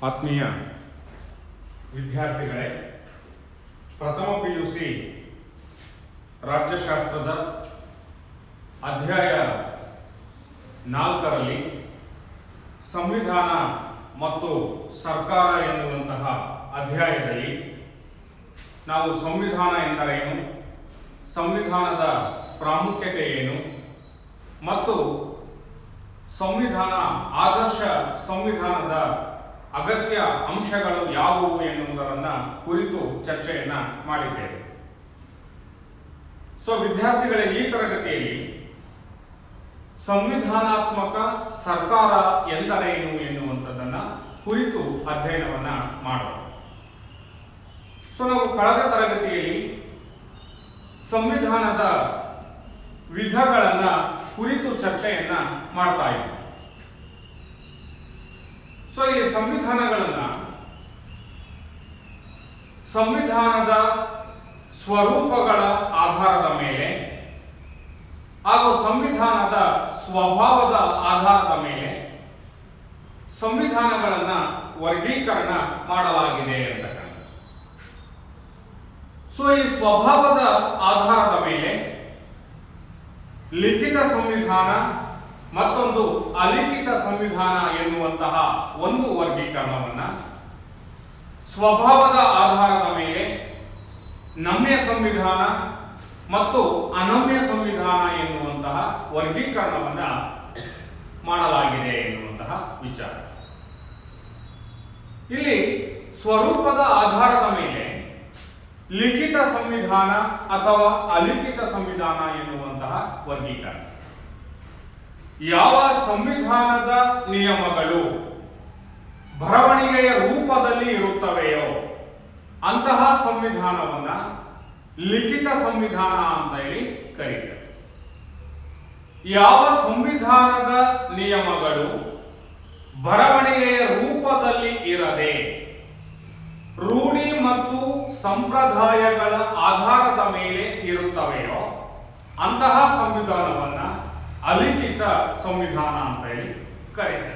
ಆತ್ಮೀಯ ವಿದ್ಯಾರ್ಥಿಗಳೇ, ಪ್ರಥಮ PUC ರಾಜ್ಯಶಾಸ್ತ್ರದ ಅಧ್ಯಾಯ 4ರಲ್ಲಿ ಸಂವಿಧಾನ ಮತ್ತು ಸರ್ಕಾರ ಎನ್ನುವಂತಹ ಅಧ್ಯಾಯದಲ್ಲಿ ನಾವು ಸಂವಿಧಾನ ಎಂದರೇನು, ಸಂವಿಧಾನದ ಪ್ರಾಮುಖ್ಯತೆ ಏನು ಮತ್ತು ಸಂವಿಧಾನ ಆದರ್ಶ ಸಂವಿಧಾನದ ಅಗತ್ಯ ಅಂಶಗಳು ಯಾವುವು ಎನ್ನುವುದನ್ನು ಕುರಿತು ಚರ್ಚೆಯನ್ನ ಮಾಡಿದ್ದೇವೆ. ವಿದ್ಯಾರ್ಥಿಗಳ ಈ ತರಗತಿಯಲ್ಲಿ ಸಂವಿಧಾನಾತ್ಮಕ ಸರ್ಕಾರ ಎಂದರೇನು ಎನ್ನುವಂಥದ್ದನ್ನ ಕುರಿತು ಅಧ್ಯಯನವನ್ನ ಮಾಡೋಣ. ನಾವು ಕಳೆದ ತರಗತಿಯಲ್ಲಿ ಸಂವಿಧಾನದ ವಿಧಗಳನ್ನ ಕುರಿತು ಚರ್ಚೆಯನ್ನ ಮಾಡ್ತಾ ಇದ್ದೀವಿ. ಇಲ್ಲಿ ಸಂವಿಧಾನದ ಸ್ವರೂಪಗಳ ಆಧಾರದ ಮೇಲೆ ಹಾಗೂ ಸಂವಿಧಾನದ ಸ್ವಭಾವದ ಆಧಾರದ ಮೇಲೆ ಸಂವಿಧಾನಗಳನ್ನ ವರ್ಗೀಕರಣ ಮಾಡಲಾಗಿದೆ ಅಂತಕ್ಕಂಥ. ಈ ಸ್ವಭಾವದ ಆಧಾರದ ಮೇಲೆ ಲಿಖಿತ ಸಂವಿಧಾನ ಮತ್ತೊಂದು ಅಲಿಖಿತ ಸಂವಿಧಾನ ಎನ್ನುವಂತಹ ಒಂದು ವರ್ಗೀಕರಣವನ್ನ, ಸ್ವಭಾವದ ಆಧಾರದ ಮೇಲೆ ನಮ್ಯ ಸಂವಿಧಾನ ಮತ್ತು ಅನಮ್ಯ ಸಂವಿಧಾನ ಎನ್ನುವಂತಹ ವರ್ಗೀಕರಣವನ್ನ ಮಾಡಲಾಗಿದೆ ಎನ್ನುವಂತಹ ವಿಚಾರ. ಇಲ್ಲಿ ಸ್ವರೂಪದ ಆಧಾರದ ಮೇಲೆ ಲಿಖಿತ ಸಂವಿಧಾನ ಅಥವಾ ಅಲಿಖಿತ ಸಂವಿಧಾನ ಎನ್ನುವಂತಹ ವರ್ಗೀಕರಣ. ಯಾವ ಸಂವಿಧಾನದ ನಿಯಮಗಳು ಬರವಣಿಗೆಯ ರೂಪದಲ್ಲಿ ಇರುತ್ತವೆಯೋ ಅಂತಹ ಸಂವಿಧಾನವನ್ನ ಲಿಖಿತ ಸಂವಿಧಾನ ಅಂತ ಹೇಳಿ ಕರೀತಾರೆ. ಯಾವ ಸಂವಿಧಾನದ ನಿಯಮಗಳು ಬರವಣಿಗೆಯ ರೂಪದಲ್ಲಿ ಇರದೆ ರೂಢಿ ಮತ್ತು ಸಂಪ್ರದಾಯಗಳ ಆಧಾರದ ಮೇಲೆ ಇರುತ್ತವೆಯೋ ಅಂತಹ ಸಂವಿಧಾನವನ್ನ ಅಲಿಖಿತ ಸಂವಿಧಾನ ಅಂತ ಹೇಳಿ ಕರೀತಾರೆ.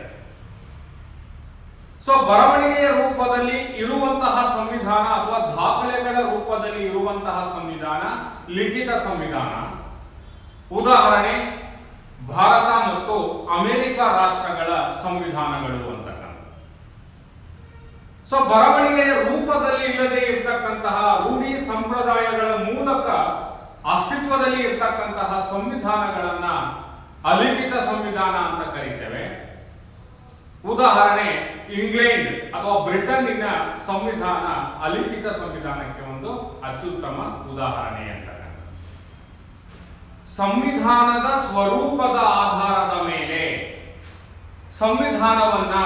ಬರವಣಿಗೆಯ ರೂಪದಲ್ಲಿ ಇರುವಂತಹ ಸಂವಿಧಾನ ಅಥವಾ ದಾಖಲೆಗಳ ರೂಪದಲ್ಲಿ ಇರುವಂತಹ ಸಂವಿಧಾನ ಲಿಖಿತ ಸಂವಿಧಾನ. ಉದಾಹರಣೆ ಭಾರತ ಮತ್ತು ಅಮೆರಿಕ ರಾಷ್ಟ್ರಗಳ ಸಂವಿಧಾನಗಳು ಅಂತಕ್ಕಂಥ. ಬರವಣಿಗೆಯ ರೂಪದಲ್ಲಿ ಇಲ್ಲದೆ ಇರತಕ್ಕಂತಹ ರೂಢಿ ಸಂಪ್ರದಾಯಗಳ ಮೂಲಕ ಅಸ್ತಿತ್ವದಲ್ಲಿ ಇರತಕ್ಕಂತಹ ಸಂವಿಧಾನಗಳನ್ನ ಅಲಿಖಿತ ಸಂವಿಧಾನ ಅಂತ ಕರೀತೇವೆ. ಉದಾಹರಣೆ ಇಂಗ್ಲೆಂಡ್ ಅಥವಾ ಬ್ರಿಟನ್ನಿನ ಸಂವಿಧಾನ ಅಲಿಖಿತ ಸಂವಿಧಾನಕ್ಕೆ ಒಂದು ಅತ್ಯುತ್ತಮ ಉದಾಹರಣೆ ಅಂತ. ಸಂವಿಧಾನದ ಸ್ವರೂಪದ ಆಧಾರದ ಮೇಲೆ ಸಂವಿಧಾನವನ್ನ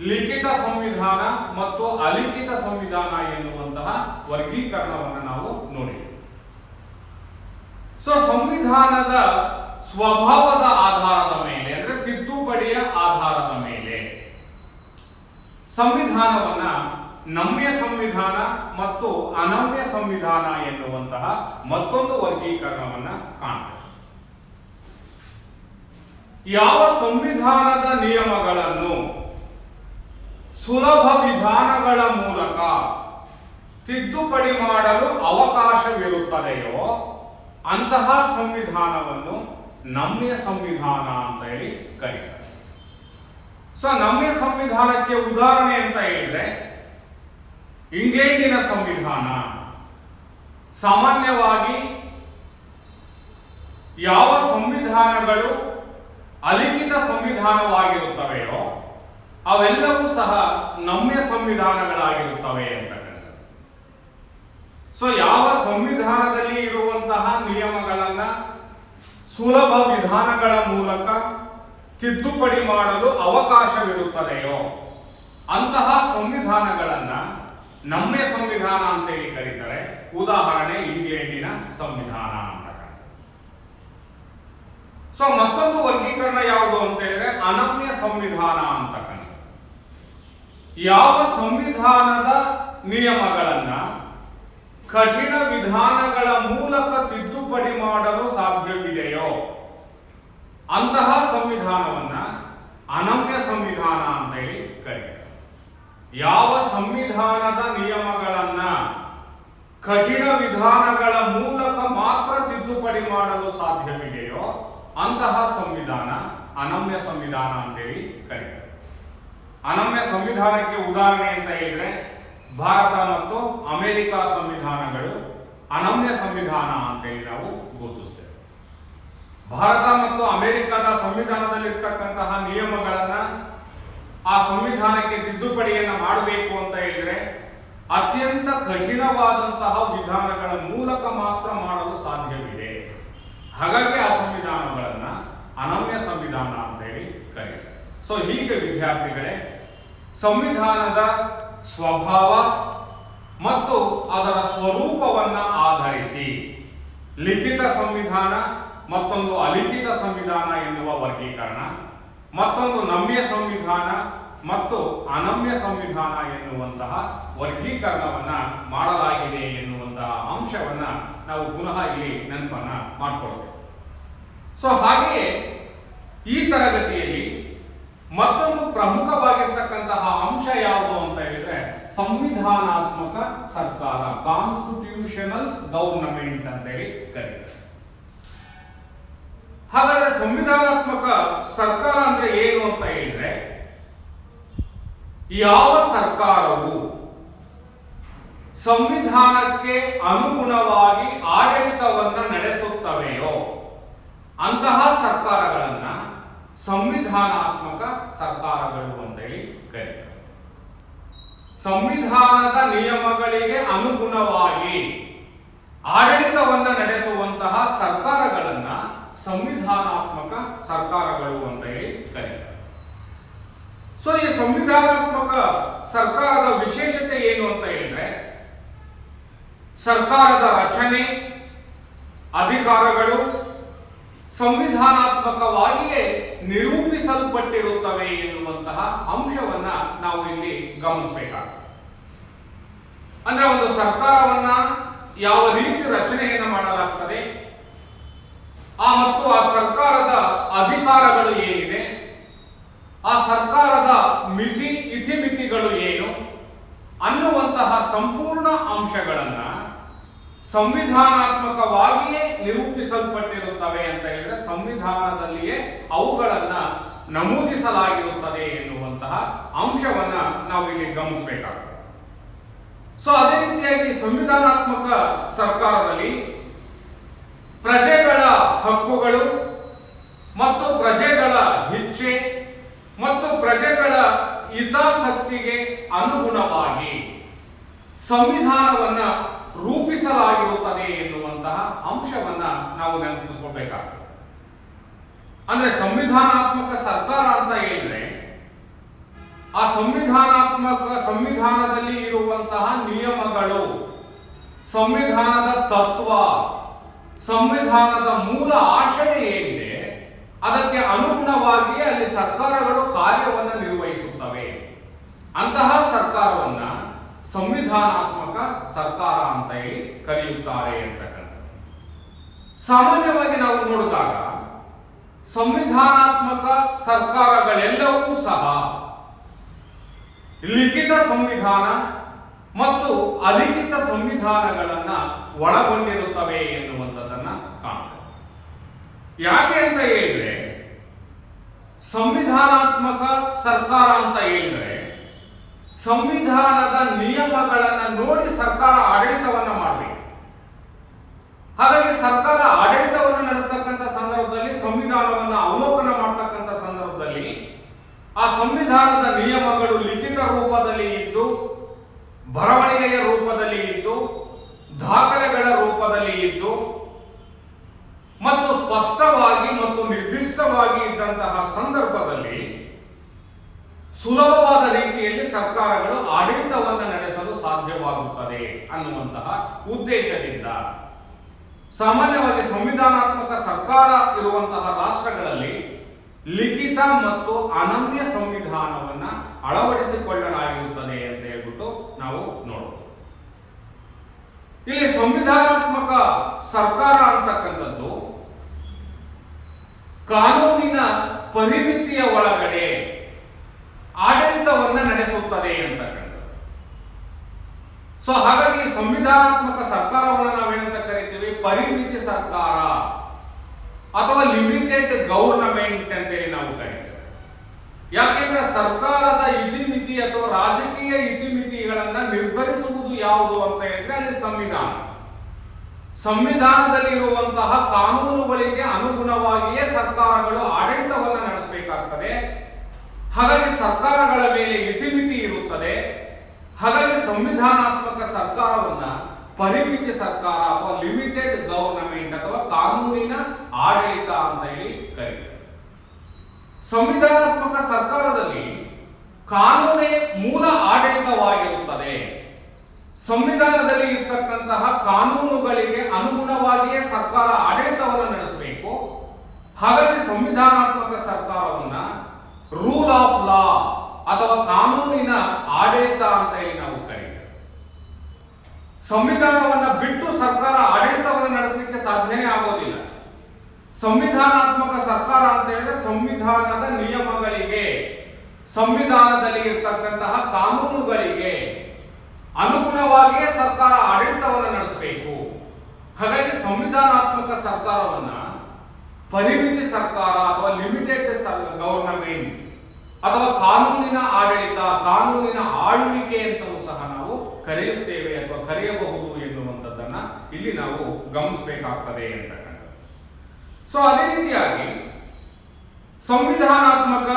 ಲಿಖಿತ ಸಂವಿಧಾನ ಮತ್ತು ಅಲಿಖಿತ ಸಂವಿಧಾನ ಎನ್ನುವಂತಹ ವರ್ಗೀಕರಣವನ್ನು ನಾವು ನೋಡಿದ್ದೇವೆ. ಸಂವಿಧಾನದ ಸ್ವಭಾವದ ಆಧಾರದ ಮೇಲೆ ಅಂದ್ರೆ ತಿದ್ದುಪಡಿಯ ಆಧಾರದ ಮೇಲೆ ಸಂವಿಧಾನವನ್ನ ನಮ್ಯ ಸಂವಿಧಾನ ಮತ್ತು ಅನಮ್ಯ ಸಂವಿಧಾನ ಎನ್ನುವಂತಹ ಮತ್ತೊಂದು ವರ್ಗೀಕರಣವನ್ನ ಕಾಣ್ತೇವೆ. ಯಾವ ಸಂವಿಧಾನದ ನಿಯಮಗಳನ್ನು ಸುಲಭ ವಿಧಾನಗಳ ಮೂಲಕ ತಿದ್ದುಪಡಿ ಮಾಡಲು ಅವಕಾಶವಿರುತ್ತದೆಯೋ ಅಂತಹ ಸಂವಿಧಾನವನ್ನು ನಮ್ಯ ಸಂವಿಧಾನ ಅಂತ ಹೇಳಿ ಕರೀತಾರೆ. ನಮ್ಯ ಸಂವಿಧಾನಕ್ಕೆ ಉದಾಹರಣೆ ಅಂತ ಹೇಳಿದ್ರೆ ಇಂಗ್ಲೆಂಡಿನ ಸಂವಿಧಾನ. ಸಾಮಾನ್ಯವಾಗಿ ಯಾವ ಸಂವಿಧಾನಗಳು ಅಲಿಖಿತ ಸಂವಿಧಾನವಾಗಿರುತ್ತವೆಯೋ ಅವೆಲ್ಲವೂ ಸಹ ನಮ್ಯ ಸಂವಿಧಾನಗಳಾಗಿರುತ್ತವೆ ಅಂತಕ್ಕಂಥದ್ದು. ಯಾವ ಸಂವಿಧಾನದಲ್ಲಿ ಇರುವಂತಹ ನಿಯಮಗಳನ್ನ ಸುಲಭ ವಿಧಾನಗಳ ಮೂಲಕ ತಿದ್ದುಪಡಿ ಮಾಡಲು ಅವಕಾಶವಿರುತ್ತದೆಯೋ ಅಂತಹ ಸಂವಿಧಾನಗಳನ್ನ ನಮ್ಯ ಸಂವಿಧಾನ ಅಂತೇಳಿ ಕರೀತಾರೆ. ಉದಾಹರಣೆ ಇಂಗ್ಲೆಂಡಿನ ಸಂವಿಧಾನ ಅಂತ. ಮತ್ತೊಂದು ವರ್ಗೀಕರಣ ಯಾವುದು ಅಂತ ಹೇಳಿದ್ರೆ ಅನಮ್ಯ ಸಂವಿಧಾನ ಅಂತಕ್ಕಂಥ. ಯಾವ ಸಂವಿಧಾನದ ನಿಯಮಗಳನ್ನ ಕಠಿಣ ವಿಧಾನಗಳ ಮೂಲಕ ತಿದ್ದುಪಡಿ ಮಾಡಲು ಸಾಧ್ಯವಿದೆಯೋ ಅಂತಹ ಸಂವಿಧಾನವನ್ನ ಅನಮ್ಯ ಸಂವಿಧಾನ ಅಂತ ಹೇಳಿ ಕರೀತಾರೆ. ಯಾವ ಸಂವಿಧಾನದ ನಿಯಮಗಳನ್ನ ಕಠಿಣ ವಿಧಾನಗಳ ಮೂಲಕ ಮಾತ್ರ ತಿದ್ದುಪಡಿ ಮಾಡಲು ಸಾಧ್ಯವಿದೆಯೋ ಅಂತಹ ಸಂವಿಧಾನ ಅನಮ್ಯ ಸಂವಿಧಾನ ಅಂತೇಳಿ ಕರೀತಾರೆ. ಅನಮ್ಯ ಸಂವಿಧಾನಕ್ಕೆ ಉದಾಹರಣೆ ಅಂತ ಹೇಳಿದ್ರೆ ಭಾರತ ಮತ್ತು ಅಮೆರಿಕ ಸಂವಿಧಾನಗಳು ಅನಮ್ಯ ಸಂವಿಧಾನ ಅಂತೇಳಿ ನಾವು ಗುರುತಿಸ್ತೇವೆ. ಭಾರತ ಮತ್ತು ಅಮೆರಿಕದ ಸಂವಿಧಾನದಲ್ಲಿರ್ತಕ್ಕಂತಹ ನಿಯಮಗಳನ್ನ ಆ ಸಂವಿಧಾನಕ್ಕೆ ತಿದ್ದುಪಡಿಯನ್ನು ಮಾಡಬೇಕು ಅಂತ ಹೇಳಿದ್ರೆ ಅತ್ಯಂತ ಕಠಿಣವಾದಂತಹ ವಿಧಾನಗಳ ಮೂಲಕ ಮಾತ್ರ ಮಾಡಲು ಸಾಧ್ಯವಿದೆ. ಹಾಗಾಗಿ ಆ ಸಂವಿಧಾನಗಳನ್ನ ಅನಮ್ಯ ಸಂವಿಧಾನ ಅಂತ ಹೇಳಿ ಕರೀತಾರೆ. ಸೊ ಹೀಗೆ ವಿದ್ಯಾರ್ಥಿಗಳೇ, ಸಂವಿಧಾನದ ಸ್ವಭಾವ ಮತ್ತು ಅದರ ಸ್ವರೂಪವನ್ನ ಆಧರಿಸಿ ಲಿಖಿತ ಸಂವಿಧಾನ, ಮತ್ತೊಂದು ಅಲಿಖಿತ ಸಂವಿಧಾನ ಎನ್ನುವ ವರ್ಗೀಕರಣ, ಮತ್ತೊಂದು ನಮ್ಯ ಸಂವಿಧಾನ ಮತ್ತು ಅನಮ್ಯ ಸಂವಿಧಾನ ಎನ್ನುವಂತಹ ವರ್ಗೀಕರಣವನ್ನ ಮಾಡಲಾಗಿದೆ ಎನ್ನುವಂತಹ ಅಂಶವನ್ನ ನಾವು ಪುನಃ ಇಲ್ಲಿ ನೆನಪನ್ನ ಮಾಡಿಕೊಳ್ತೇವೆ. ಸೊ ಹಾಗೆಯೇ ಈ ತರಗತಿಯಲ್ಲಿ ಮತ್ತೊಂದು ಪ್ರಮುಖವಾಗಿರ್ತಕ್ಕಂತಹ ಅಂಶ ಯಾವುದು ಅಂತ ಹೇಳಿದ್ರೆ ಸಂವಿಧಾನಾತ್ಮಕ ಸರ್ಕಾರ, ಕಾನ್ಸ್ಟಿಟ್ಯೂಷನಲ್ ಗವರ್ನಮೆಂಟ್ ಅಂತ ಹೇಳಿ ಕರೀತಾರೆ. ಹಾಗಾದ್ರೆ ಸಂವಿಧಾನಾತ್ಮಕ ಸರ್ಕಾರ ಅಂದ್ರೆ ಏನು ಅಂತ ಹೇಳಿದ್ರೆ, ಯಾವ ಸರ್ಕಾರವು ಸಂವಿಧಾನಕ್ಕೆ ಅನುಗುಣವಾಗಿ ಆಡಳಿತವನ್ನ ನಡೆಸುತ್ತವೆಯೋ ಅಂತಹ ಸರ್ಕಾರಗಳನ್ನ ಸಂವಿಧಾನಾತ್ಮಕ ಸರ್ಕಾರಗಳು ಅಂತ ಹೇಳಿ ಕರೀತಾರೆ. ಸಂವಿಧಾನದ ನಿಯಮಗಳಿಗೆ ಅನುಗುಣವಾಗಿ ಆಡಳಿತವನ್ನ ನಡೆಸುವಂತಹ ಸರ್ಕಾರಗಳನ್ನ ಸಂವಿಧಾನಾತ್ಮಕ ಸರ್ಕಾರಗಳು ಅಂತ ಹೇಳಿ ಕರೀತಾರೆ. ಸೊ ಈ ಸಂವಿಧಾನಾತ್ಮಕ ಸರ್ಕಾರದ ವಿಶೇಷತೆ ಏನು ಅಂತ ಹೇಳಿದ್ರೆ, ಸರ್ಕಾರದ ರಚನೆ, ಅಧಿಕಾರಗಳು ಸಂವಿಧಾನಾತ್ಮಕವಾಗಿಯೇ ನಿರೂಪಿಸಲ್ಪಟ್ಟಿರುತ್ತವೆ ಎನ್ನುವಂತಹ ಅಂಶವನ್ನ ನಾವು ಇಲ್ಲಿ ಗಮನಿಸಬೇಕಾಗುತ್ತೆ. ಅಂದ್ರೆ ಒಂದು ಸರ್ಕಾರವನ್ನ ಯಾವ ರೀತಿ ರಚನೆಯನ್ನ ಮಾಡಲಾಗ್ತದೆ, ಮತ್ತು ಆ ಸರ್ಕಾರದ ಅಧಿಕಾರಗಳು ಏನಿದೆ, ಆ ಸರ್ಕಾರದ ಇತಿಮಿತಿಗಳು ಏನು ಅನ್ನುವಂತಹ ಸಂಪೂರ್ಣ ಅಂಶಗಳನ್ನ ಸಂವಿಧಾನಾತ್ಮಕವಾಗಿಯೇ ನಿರೂಪಿಸಲ್ಪಟ್ಟಿರುತ್ತವೆ ಅಂತ ಹೇಳಿದ್ರೆ ಸಂವಿಧಾನದಲ್ಲಿಯೇ ಅವುಗಳನ್ನ ನಮೂದಿಸಲಾಗಿರುತ್ತದೆ ಎನ್ನುವಂತಹ ಅಂಶವನ್ನ ನಾವು ಇಲ್ಲಿ ಗಮನಿಸಬೇಕಾಗ್ತದೆ. ಸೊ ಅದೇ ರೀತಿಯಾಗಿ ಸಂವಿಧಾನಾತ್ಮಕ ಸರ್ಕಾರದಲ್ಲಿ ಪ್ರಜೆಗಳ ಹಕ್ಕುಗಳು ಮತ್ತು ಪ್ರಜೆಗಳ ಇಚ್ಛೆ ಮತ್ತು ಪ್ರಜೆಗಳ ಹಿತಾಸಕ್ತಿಗೆ ಅನುಗುಣವಾಗಿ ಸಂವಿಧಾನವನ್ನ ರೂಪಿಸಲಾಗಿರುತ್ತದೆ ಎನ್ನುವಂತಹ ಅಂಶವನ್ನ ನಾವು ನೆನಪಿಸಿಕೊಳ್ಬೇಕಾಗ್ತದೆ. ಅಂದ್ರೆ ಸಂವಿಧಾನಾತ್ಮಕ ಸರ್ಕಾರ ಅಂತ ಹೇಳಿದ್ರೆ ಆ ಸಂವಿಧಾನದಲ್ಲಿ ಇರುವಂತಹ ನಿಯಮಗಳು, ಸಂವಿಧಾನದ ತತ್ವ, ಸಂವಿಧಾನದ ಮೂಲ ಆಶಯ ಏನಿದೆ ಅದಕ್ಕೆ ಅನುಗುಣವಾಗಿ ಅಲ್ಲಿ ಸರ್ಕಾರಗಳು ಕಾರ್ಯವನ್ನು ನಿರ್ವಹಿಸುತ್ತವೆ. ಅಂತಹ ಸರ್ಕಾರವನ್ನ ಸಂವಿಧಾನಾತ್ಮಕ ಸರ್ಕಾರ ಅಂತ ಹೇಳಿ ಕರೆಯುತ್ತಾರೆ ಅಂತಕ್ಕಂಥ. ಸಾಮಾನ್ಯವಾಗಿ ನಾವು ನೋಡಿದಾಗ ಸಂವಿಧಾನಾತ್ಮಕ ಸರ್ಕಾರಗಳೆಲ್ಲವೂ ಸಹ ಲಿಖಿತ ಸಂವಿಧಾನ ಮತ್ತು ಅಲಿಖಿತ ಸಂವಿಧಾನಗಳನ್ನ ಒಳಗೊಂಡಿರುತ್ತವೆ ಎನ್ನುವಂಥದ್ದನ್ನ ಕಾಣ್ತೇವೆ. ಯಾಕೆ ಅಂತ ಹೇಳಿದ್ರೆ, ಸಂವಿಧಾನಾತ್ಮಕ ಸರ್ಕಾರ ಅಂತ ಹೇಳಿದ್ರೆ ಸಂವಿಧಾನದ ನಿಯಮಗಳನ್ನ ನೋಡಿ ಸರ್ಕಾರ ಆಡಳಿತವನ್ನ ಮಾಡಬೇಕು. ಹಾಗಾಗಿ ಸರ್ಕಾರ ಆಡಳಿತವನ್ನು ನಡೆಸತಕ್ಕಂಥ ಸಂದರ್ಭದಲ್ಲಿ, ಸಂವಿಧಾನವನ್ನು ಅವಲೋಕನ ಮಾಡತಕ್ಕಂಥ ಸಂದರ್ಭದಲ್ಲಿ ಆ ಸಂವಿಧಾನದ ನಿಯಮಗಳು ಲಿಖಿತ ರೂಪದಲ್ಲಿ ಇದ್ದು, ಬರವಣಿಗೆಯ ರೂಪದಲ್ಲಿ ಇದ್ದು, ದಾಖಲೆಗಳ ರೂಪದಲ್ಲಿ ಇದ್ದು ಮತ್ತು ಸ್ಪಷ್ಟವಾಗಿ ಮತ್ತು ನಿರ್ದಿಷ್ಟವಾಗಿ ಇದ್ದಂತಹ ಸಂದರ್ಭದಲ್ಲಿ ಸುಲಭವಾದ ರೀತಿಯಲ್ಲಿ ಸರ್ಕಾರಗಳು ಆಡಳಿತವನ್ನು ನಡೆಸಲು ಸಾಧ್ಯವಾಗುತ್ತದೆ ಅನ್ನುವಂತಹ ಉದ್ದೇಶದಿಂದ ಸಾಮಾನ್ಯವಾಗಿ ಸಂವಿಧಾನಾತ್ಮಕ ಸರ್ಕಾರ ಇರುವಂತಹ ರಾಷ್ಟ್ರಗಳಲ್ಲಿ ಲಿಖಿತ ಮತ್ತು ಅನಮ್ಯ ಸಂವಿಧಾನವನ್ನ ಅಳವಡಿಸಿಕೊಳ್ಳಲಾಗಿರುತ್ತದೆ ಅಂತ ಹೇಳ್ಬಿಟ್ಟು ನಾವು ನೋಡಬಹುದು. ಇಲ್ಲಿ ಸಂವಿಧಾನಾತ್ಮಕ ಸರ್ಕಾರ ಅಂತಕ್ಕಂಥದ್ದು ಕಾನೂನಿನ ಪರಿಮಿತಿಯ ಒಳಗಡೆ ಆಡಳಿತವನ್ನ ನಡೆಸುತ್ತದೆ ಅಂತಕ್ಕಂಥ. ಸೊ ಹಾಗಾಗಿ ಸಂವಿಧಾನಾತ್ಮಕ ಸರ್ಕಾರವನ್ನು ನಾವೇನಂತ ಕರಿತೀವಿ? ಪರಿಮಿತಿ ಸರ್ಕಾರ ಅಥವಾ ಲಿಮಿಟೆಡ್ ಗವರ್ನಮೆಂಟ್ ಅಂತೇಳಿ ನಾವು ಕರಿತೇವೆ. ಯಾಕೆಂದ್ರೆ ಸರ್ಕಾರದ ಇತಿಮಿತಿ ಅಥವಾ ರಾಜಕೀಯ ಇತಿಮಿತಿಗಳನ್ನ ನಿರ್ಧರಿಸುವುದು ಯಾವುದು ಅಂತ ಹೇಳಿದ್ರೆ ಅಲ್ಲಿ ಸಂವಿಧಾನದಲ್ಲಿ ಇರುವಂತಹ ಕಾನೂನುಗಳಿಗೆ ಅನುಗುಣವಾಗಿಯೇ ಸರ್ಕಾರಗಳು ಆಡಳಿತವನ್ನು ನಡೆಸಬೇಕಾಗ್ತದೆ. ಹಾಗಾಗಿ ಸರ್ಕಾರಗಳ ಮೇಲೆ ಇತಿಮಿತಿ ಇರುತ್ತದೆ. ಹಾಗಾಗಿ ಸಂವಿಧಾನಾತ್ಮಕ ಸರ್ಕಾರವನ್ನ ಪರಿಮಿತಿ ಸರ್ಕಾರ ಅಥವಾ ಲಿಮಿಟೆಡ್ ಗವರ್ನಮೆಂಟ್ ಅಥವಾ ಕಾನೂನಿನ ಆಡಳಿತ ಅಂತ ಹೇಳಿ ಕರೀತಾರೆ. ಸಂವಿಧಾನಾತ್ಮಕ ಸರ್ಕಾರದಲ್ಲಿ ಕಾನೂನೇ ಮೂಲ ಆಡಳಿತವಾಗಿರುತ್ತದೆ. ಸಂವಿಧಾನದಲ್ಲಿ ಇರ್ತಕ್ಕಂತಹ ಕಾನೂನುಗಳಿಗೆ ಅನುಗುಣವಾಗಿಯೇ ಸರ್ಕಾರ ಆಡಳಿತವನ್ನು ನಡೆಸಬೇಕು. ಹಾಗಾಗಿ ಸಂವಿಧಾನಾತ್ಮಕ ಸರ್ಕಾರವನ್ನ ರೂಲ್ ಆಫ್ ಲಾ ಅಥವಾ ಕಾನೂನಿನ ಆಡಳಿತ ಅಂತ ಹೇಳಿ ನಾವು ಕರೀತೇವೆ. ಸಂವಿಧಾನವನ್ನ ಬಿಟ್ಟು ಸರ್ಕಾರ ಆಡಳಿತವನ್ನು ನಡೆಸಲಿಕ್ಕೆ ಸಾಧ್ಯನೇ ಆಗೋದಿಲ್ಲ. ಸಂವಿಧಾನಾತ್ಮಕ ಸರ್ಕಾರ ಅಂತ ಹೇಳಿದ್ರೆ ಸಂವಿಧಾನದ ನಿಯಮಗಳಿಗೆ, ಸಂವಿಧಾನದಲ್ಲಿ ಇರ್ತಕ್ಕಂತಹ ಕಾನೂನುಗಳಿಗೆ ಅನುಗುಣವಾಗಿಯೇ ಸರ್ಕಾರ ಆಡಳಿತವನ್ನು ನಡೆಸಬೇಕು. ಹಾಗಾಗಿ ಸಂವಿಧಾನಾತ್ಮಕ ಸರ್ಕಾರವನ್ನ ಪರಿಮಿತಿ ಸರ್ಕಾರ ಅಥವಾ ಲಿಮಿಟೆಡ್ ಗವರ್ನಮೆಂಟ್ ಅಥವಾ ಕಾನೂನಿನ ಆಡಳಿತ, ಕಾನೂನಿನ ಆಳ್ವಿಕೆ ಅಂತಲೂ ಸಹ ನಾವು ಕರೆಯುತ್ತೇವೆ ಅಥವಾ ಕರೆಯಬಹುದು ಎನ್ನುವಂಥದ್ದನ್ನ ಇಲ್ಲಿ ನಾವು ಗಮನಿಸಬೇಕಾಗ್ತದೆ ಅಂತಕ್ಕಂಥದ್ದು. ಸೊ ಅದೇ ರೀತಿಯಾಗಿ ಸಂವಿಧಾನಾತ್ಮಕ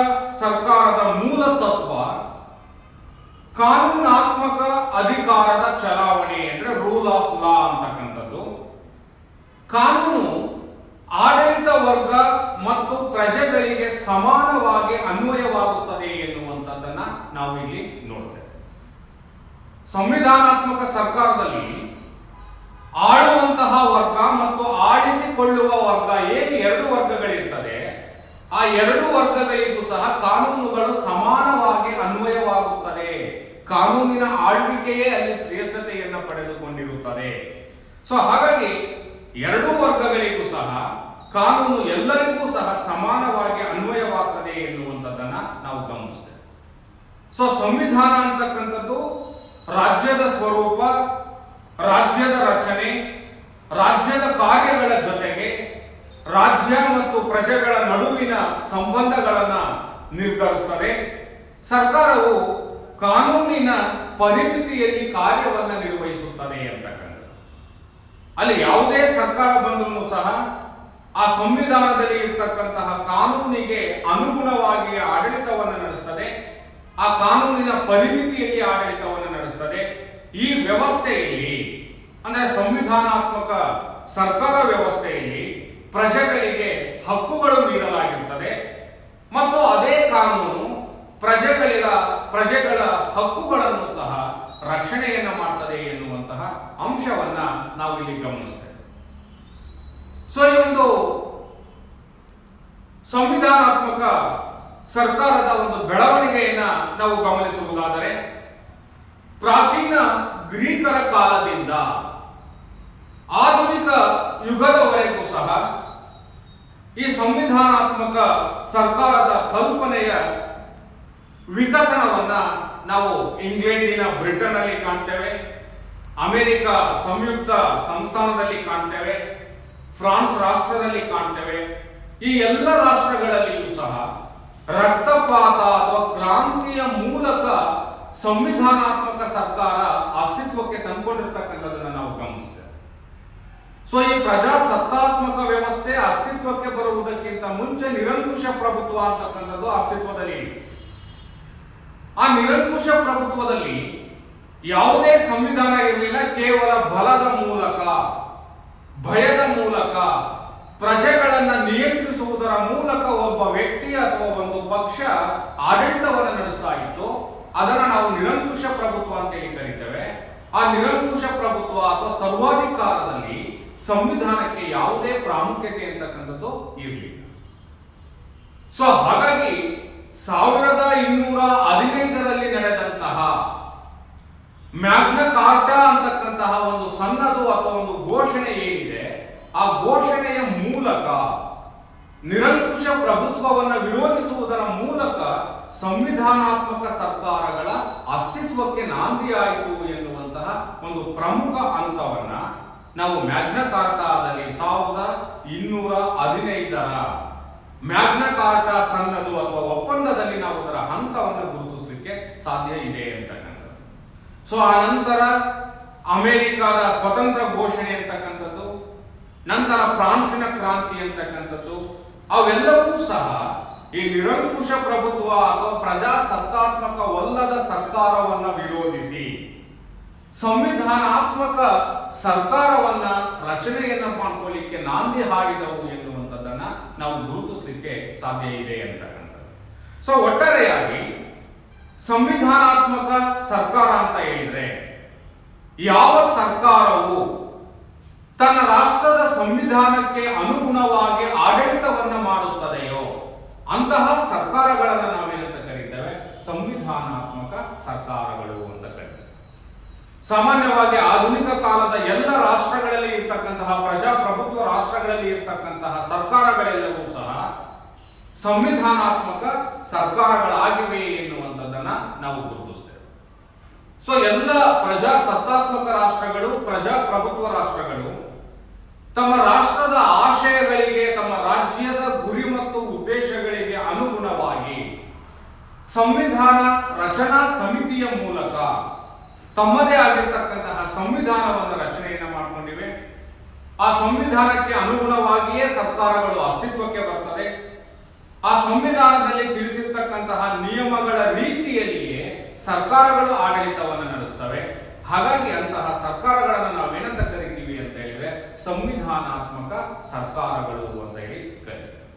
ಸರ್ಕಾರದ ಮೂಲ ತತ್ವ ಕಾನೂನಾತ್ಮಕ ಅಧಿಕಾರದ ಚಲಾವಣೆ ಅಂದ್ರೆ ರೂಲ್ ಆಫ್ ಲಾ ಅಂತಕ್ಕಂಥದ್ದು. ಕಾನೂನು ಆಡಳಿತ ವರ್ಗ ಮತ್ತು ಪ್ರಜೆಗಳಿಗೆ ಸಮಾನವಾಗಿ ಅನ್ವಯವಾಗುತ್ತದೆ ಎನ್ನುವಂಥದ್ದನ್ನ ನಾವು ಇಲ್ಲಿ ನೋಡ್ತೇವೆ. ಸಂವಿಧಾನಾತ್ಮಕ ಸರ್ಕಾರದಲ್ಲಿ ಆಳುವಂತಹ ವರ್ಗ ಮತ್ತು ಆಳಿಸಿಕೊಳ್ಳುವ ವರ್ಗ ಏನು ಎರಡು ವರ್ಗಗಳಿರ್ತದೆ, ಆ ಎರಡು ವರ್ಗಗಳಿಗೂ ಸಹ ಕಾನೂನುಗಳು ಸಮಾನವಾಗಿ ಅನ್ವಯವಾಗುತ್ತದೆ. ಕಾನೂನಿನ ಆಳ್ವಿಕೆಯೇ ಅಲ್ಲಿ ಶ್ರೇಷ್ಠತೆಯನ್ನು ಪಡೆದುಕೊಂಡಿರುತ್ತದೆ. ಸೊ ಹಾಗಾಗಿ ಎರಡೂ ವರ್ಗಗಳಿಗೂ ಸಹ ಕಾನೂನು ಎಲ್ಲರಿಗೂ ಸಹ ಸಮಾನವಾಗಿ ಅನ್ವಯವಾಗ್ತದೆ ಎನ್ನುವಂಥದ್ದನ್ನ ನಾವು ಗಮನಿಸ್ತೇವೆ. ಸೊ ಸಂವಿಧಾನ ಅಂತಕ್ಕಂಥದ್ದು ರಾಜ್ಯದ ಸ್ವರೂಪ, ರಾಜ್ಯದ ರಚನೆ, ರಾಜ್ಯದ ಕಾರ್ಯಗಳ ಜೊತೆಗೆ ರಾಜ್ಯ ಮತ್ತು ಪ್ರಜೆಗಳ ನಡುವಿನ ಸಂಬಂಧಗಳನ್ನ ನಿರ್ಧರಿಸುತ್ತದೆ. ಸರ್ಕಾರವು ಕಾನೂನಿನ ಪರಿಮಿತಿಯಲ್ಲಿ ಕಾರ್ಯವನ್ನು ನಿರ್ವಹಿಸುತ್ತದೆ ಅಂತಕ್ಕಂಥದ್ದು. ಅಲ್ಲಿ ಯಾವುದೇ ಸರ್ಕಾರ ಬಂದರೂ ಸಹ ಆ ಸಂವಿಧಾನದಲ್ಲಿ ಇರ್ತಕ್ಕಂತಹ ಕಾನೂನಿಗೆ ಅನುಗುಣವಾಗಿ ಆಡಳಿತವನ್ನು ನಡೆಸುತ್ತದೆ. ಆ ಕಾನೂನಿನ ಪರಿಮಿತಿಯಲ್ಲಿ ಆಡಳಿತವನ್ನು ನಡೆಸುತ್ತದೆ. ಈ ವ್ಯವಸ್ಥೆಯಲ್ಲಿ ಅಂದ್ರೆ ಸಂವಿಧಾನಾತ್ಮಕ ಸರ್ಕಾರ ವ್ಯವಸ್ಥೆಯಲ್ಲಿ ಪ್ರಜೆಗಳಿಗೆ ಹಕ್ಕುಗಳು ನೀಡಲಾಗಿರುತ್ತದೆ ಮತ್ತು ಅದೇ ಕಾನೂನು ಪ್ರಜೆಗಳ ಹಕ್ಕುಗಳನ್ನು ಸಹ ರಕ್ಷಣೆಯನ್ನ ಮಾಡ್ತದೆ ಎನ್ನುವಂತಹ ಅಂಶವನ್ನ ನಾವು ಇಲ್ಲಿ ಗಮನಿಸ್ತೇವೆ. ಸೊ ಈ ಒಂದು ಸಂವಿಧಾನಾತ್ಮಕ ಸರ್ಕಾರದ ಒಂದು ಬೆಳವಣಿಗೆಯನ್ನ ನಾವು ಗಮನಿಸುವುದಾದರೆ ಪ್ರಾಚೀನ ಗ್ರೀಕರ ಕಾಲದಿಂದ ಆಧುನಿಕ ಯುಗದವರೆಗೂ ಸಹ ಈ ಸಂವಿಧಾನಾತ್ಮಕ ಸರ್ಕಾರದ ಕಲ್ಪನೆಯ ವಿಕಸನವನ್ನ ನಾವು ಇಂಗ್ಲೆಂಡಿನ ಬ್ರಿಟನ್ ಅಲ್ಲಿ ಕಾಣ್ತೇವೆ, ಅಮೆರಿಕ ಸಂಯುಕ್ತ ಸಂಸ್ಥಾನದಲ್ಲಿ ಕಾಣ್ತೇವೆ, ಫ್ರಾನ್ಸ್ ರಾಷ್ಟ್ರದಲ್ಲಿ ಕಾಣ್ತೇವೆ. ಈ ಎಲ್ಲ ರಾಷ್ಟ್ರಗಳಲ್ಲಿಯೂ ಸಹ ರಕ್ತಪಾತ ಅಥವಾ ಕ್ರಾಂತಿಯ ಮೂಲಕ ಸಂವಿಧಾನಾತ್ಮಕ ಸರ್ಕಾರ ಅಸ್ತಿತ್ವಕ್ಕೆ ತಂದುಕೊಂಡಿರ್ತಕ್ಕಂಥದ್ದನ್ನು ನಾವು ಗಮನಿಸ್ತೇವೆ. ಸೊ ಈ ಪ್ರಜಾಸತ್ತಾತ್ಮಕ ವ್ಯವಸ್ಥೆ ಅಸ್ತಿತ್ವಕ್ಕೆ ಬರುವುದಕ್ಕಿಂತ ಮುಂಚೆ ನಿರಂಕುಶ ಪ್ರಭುತ್ವ ಅಂತಕ್ಕಂಥದ್ದು ಅಸ್ತಿತ್ವದಲ್ಲಿ ಇದೆ. ಆ ನಿರಂಕುಶ ಪ್ರಭುತ್ವದಲ್ಲಿ ಯಾವುದೇ ಸಂವಿಧಾನ ಇರಲಿಲ್ಲ. ಕೇವಲ ಬಲದ ಮೂಲಕ, ಭಯದ ಮೂಲಕ, ಪ್ರಜೆಗಳನ್ನ ನಿಯಂತ್ರಿಸುವುದರ ಮೂಲಕ ಒಬ್ಬ ವ್ಯಕ್ತಿ ಅಥವಾ ಒಂದು ಪಕ್ಷ ಆಡಳಿತವನ್ನು ನಡೆಸ್ತಾ ಇತ್ತು. ಅದನ್ನು ನಾವು ನಿರಂಕುಶ ಪ್ರಭುತ್ವ ಅಂತೇಳಿ ಕರೀತೇವೆ. ಆ ನಿರಂಕುಶ ಪ್ರಭುತ್ವ ಅಥವಾ ಸರ್ವಾಧಿಕಾರದಲ್ಲಿ ಸಂವಿಧಾನಕ್ಕೆ ಯಾವುದೇ ಪ್ರಾಮುಖ್ಯತೆ ಅಂತಕ್ಕಂಥದ್ದು ಇರಲಿಲ್ಲ. ಸೊ ಹಾಗಾಗಿ 1215ರಲ್ಲಿ ನಡೆದಂತಹ ಮ್ಯಾಗ್ನಾ ಕಾರ್ಟಾ ಅಂತಕ್ಕಂತಹ ಒಂದು ಸನ್ನದು ಅಥವಾ ಒಂದು ಘೋಷಣೆ ಏನಿದೆ, ಆ ಘೋಷಣೆಯ ಮೂಲಕ ನಿರಂಕುಶ ಪ್ರಭುತ್ವವನ್ನು ವಿರೋಧಿಸುವುದರ ಮೂಲಕ ಸಂವಿಧಾನಾತ್ಮಕ ಸರ್ಕಾರಗಳ ಅಸ್ತಿತ್ವಕ್ಕೆ ನಾಂದಿಯಾಯಿತು ಎನ್ನುವಂತಹ ಅಂತಕ್ಕಂತಹ ಒಂದು ಪ್ರಮುಖ ಹಂತವನ್ನ ನಾವು ಮ್ಯಾಗ್ನಾ ಕಾರ್ಟಾದಲ್ಲಿ 1215 ಮ್ಯಾಗ್ನಾ ಕಾರ್ಟಾ ಸನ್ನದು ಅಥವಾ ಒಪ್ಪಂದದಲ್ಲಿ ನಾವು ಅದರ ಹಂತವನ್ನು ಗುರುತಿಸಲಿಕ್ಕೆ ಸಾಧ್ಯ ಇದೆ ಅಂತಕ್ಕಂಥದ್ದು. ಸೊ ಆ ನಂತರ ಅಮೆರಿಕಾದ ಸ್ವತಂತ್ರ ಘೋಷಣೆ ಅಂತಕ್ಕಂಥದ್ದು, ನಂತರ ಫ್ರಾನ್ಸಿನ ಕ್ರಾಂತಿ ಅಂತಕ್ಕಂಥದ್ದು, ಅವೆಲ್ಲವೂ ಸಹ ಈ ನಿರಂಕುಶ ಪ್ರಭುತ್ವ ಅಥವಾ ಪ್ರಜಾಸತ್ತಾತ್ಮಕವಲ್ಲದ ಸರ್ಕಾರವನ್ನ ವಿರೋಧಿಸಿ ಸಂವಿಧಾನಾತ್ಮಕ ಸರ್ಕಾರವನ್ನ ರಚನೆಯನ್ನ ಮಾಡ್ಕೊಳ್ಳಿಕ್ಕೆ ನಾಂದಿ ಹಾಡಿದವು ಎನ್ನುವಂಥದ್ದನ್ನ ನಾವು ಗುರುತಿಸಲಿಕ್ಕೆ ಸಾಧ್ಯ ಇದೆ ಅಂತಕ್ಕಂಥದ್ದು. ಸೊ ಒಟ್ಟಾರೆಯಾಗಿ ಸಂವಿಧಾನಾತ್ಮಕ ಸರ್ಕಾರ ಅಂತ ಹೇಳಿದ್ರೆ ಯಾವ ಸರ್ಕಾರವು ತನ್ನ ರಾಷ್ಟ್ರದ ಸಂವಿಧಾನಕ್ಕೆ ಅನುಗುಣವಾಗಿ ಆಡಳಿತವನ್ನ ಮಾಡುತ್ತದೆಯೋ ಅಂತಹ ಸರ್ಕಾರಗಳನ್ನು ನಾವೇನಂತ ಕರೀತೇವೆ? ಸಂವಿಧಾನಾತ್ಮಕ ಸರ್ಕಾರಗಳು ಅಂತ ಕರೀತೇವೆ. ಸಾಮಾನ್ಯವಾಗಿ ಆಧುನಿಕ ಕಾಲದ ಎಲ್ಲ ರಾಷ್ಟ್ರಗಳಲ್ಲಿ ಇರ್ತಕ್ಕಂತಹ ಪ್ರಜಾಪ್ರಭುತ್ವ ರಾಷ್ಟ್ರಗಳಲ್ಲಿ ಇರ್ತಕ್ಕಂತಹ ಸರ್ಕಾರಗಳೆಲ್ಲವೂ ಸಹ ಸಂವಿಧಾನಾತ್ಮಕ ಸರ್ಕಾರಗಳಾಗಿವೆ ಎನ್ನುವಂಥದ್ದನ್ನ ನಾವು ಗುರುತಿಸ್ತೇವೆ. ಸೊ ಎಲ್ಲ ಪ್ರಜಾಸತ್ತಾತ್ಮಕ ರಾಷ್ಟ್ರಗಳು, ಪ್ರಜಾಪ್ರಭುತ್ವ ರಾಷ್ಟ್ರಗಳು ತಮ್ಮ ರಾಷ್ಟ್ರದ ಆಶಯಗಳಿಗೆ, ತಮ್ಮ ರಾಜ್ಯದ ಗುರಿ ಮತ್ತು ಉದ್ದೇಶಗಳಿಗೆ ಅನುಗುಣವಾಗಿ ಸಂವಿಧಾನ ರಚನಾ ಸಮಿತಿಯ ಮೂಲಕ ತಮ್ಮದೇ ಆಗಿರ್ತಕ್ಕಂತಹ ಸಂವಿಧಾನವನ್ನು ರಚನೆಯನ್ನ ಮಾಡಿಕೊಂಡಿವೆ. ಆ ಸಂವಿಧಾನಕ್ಕೆ ಅನುಗುಣವಾಗಿಯೇ ಸರ್ಕಾರಗಳು ಅಸ್ತಿತ್ವಕ್ಕೆ ಬರ್ತದೆ. ಆ ಸಂವಿಧಾನದಲ್ಲಿ ತಿಳಿಸಿರ್ತಕ್ಕಂತಹ ನಿಯಮಗಳ ರೀತಿಯಲ್ಲಿಯೇ ಸರ್ಕಾರಗಳು ಆಡಳಿತವನ್ನು ನಡೆಸ್ತವೆ. ಹಾಗಾಗಿ ಅಂತಹ ಸರ್ಕಾರಗಳನ್ನು ನಾವೇನಂತ ಕರಿತೀವಿ ಅಂತ ಹೇಳಿದ್ರೆ ಸಂವಿಧಾನಾತ್ಮಕ ಸರ್ಕಾರಗಳು ಅಂತ ಹೇಳಿ ಕರೀತೀವಿ.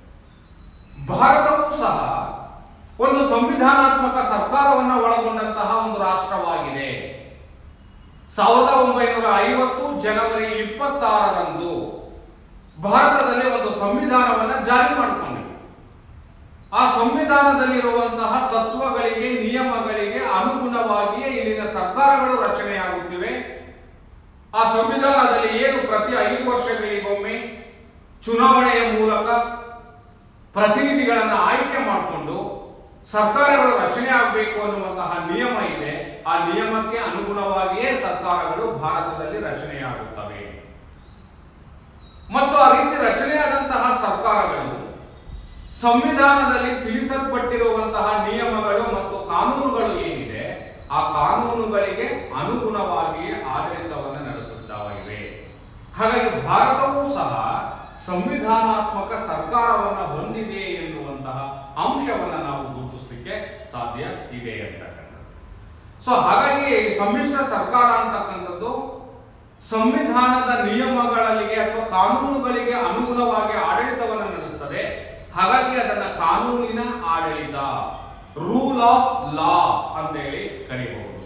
ಭಾರತವೂ ಸಹ ಒಂದು ಸಂವಿಧಾನಾತ್ಮಕ ಸರ್ಕಾರವನ್ನು ಒಳಗೊಂಡಂತಹ ಒಂದು ರಾಷ್ಟ್ರವಾಗಿದೆ. 1950 ಜನವರಿ 26ರಂದು ಭಾರತದಲ್ಲಿ ಒಂದು ಸಂವಿಧಾನವನ್ನು ಜಾರಿ ಮಾಡಿಕೊಂಡಿದೆ. ಆ ಸಂವಿಧಾನದಲ್ಲಿರುವಂತಹ ತತ್ವಗಳಿಗೆ, ನಿಯಮಗಳಿಗೆ ಅನುಗುಣವಾಗಿಯೇ ಇಲ್ಲಿನ ಸರ್ಕಾರಗಳು ರಚನೆಯಾಗುತ್ತಿವೆ. ಆ ಸಂವಿಧಾನದಲ್ಲಿ ಏನು ಪ್ರತಿ 5 ವರ್ಷಗಳಿಗೊಮ್ಮೆ ಚುನಾವಣೆಯ ಮೂಲಕ ಪ್ರತಿನಿಧಿಗಳನ್ನು ಆಯ್ಕೆ ಮಾಡಿಕೊಂಡು ಸರ್ಕಾರಗಳು ರಚನೆ ಆಗಬೇಕು ಅನ್ನುವಂತಹ ನಿಯಮ ಇದೆ. ಆ ನಿಯಮಕ್ಕೆ ಅನುಗುಣವಾಗಿಯೇ ಸರ್ಕಾರಗಳು ಭಾರತದಲ್ಲಿ ರಚನೆಯಾಗುತ್ತವೆ. ಮತ್ತು ಆ ರೀತಿ ರಚನೆಯಾದಂತಹ ಸರ್ಕಾರಗಳು ಸಂವಿಧಾನದಲ್ಲಿ ತಿಳಿಸಲ್ಪಟ್ಟಿರುವಂತಹ ನಿಯಮಗಳು ಮತ್ತು ಕಾನೂನುಗಳು ಏನಿದೆ ಆ ಕಾನೂನುಗಳಿಗೆ ಅನುಗುಣವಾಗಿಯೇ ಆಡಳಿತವನ್ನು ನಡೆಸುತ್ತವೆ. ಹಾಗಾಗಿ ಭಾರತವೂ ಸಹ ಸಂವಿಧಾನಾತ್ಮಕ ಸರ್ಕಾರವನ್ನು ಹೊಂದಿದೆ ಎನ್ನುವಂತಹ ಅಂಶವನ್ನು ನಾವು ಗುರುತಿಸಲಿಕ್ಕೆ ಸಾಧ್ಯ ಇದೆ ಅಂತಕ್ಕಂಥದ್ದು. ಸೊ ಹಾಗಾಗಿ ಸಮ್ಮಿಶ್ರ ಸರ್ಕಾರ ಅಂತಕ್ಕಂಥದ್ದು ಸಂವಿಧಾನದ ನಿಯಮಗಳಿಗೆ ಅಥವಾ ಕಾನೂನುಗಳಿಗೆ ಅನುಗುಣವಾಗಿ ಆಡಳಿತವನ್ನು ನಡೆಸ್ತದೆ. ಹಾಗಾಗಿ ಅದನ್ನ ಕಾನೂನಿನ ಆಡಳಿತ, ರೂಲ್ ಆಫ್ ಲಾ ಅಂತ ಹೇಳಿ ಕರೆಯಬಹುದು.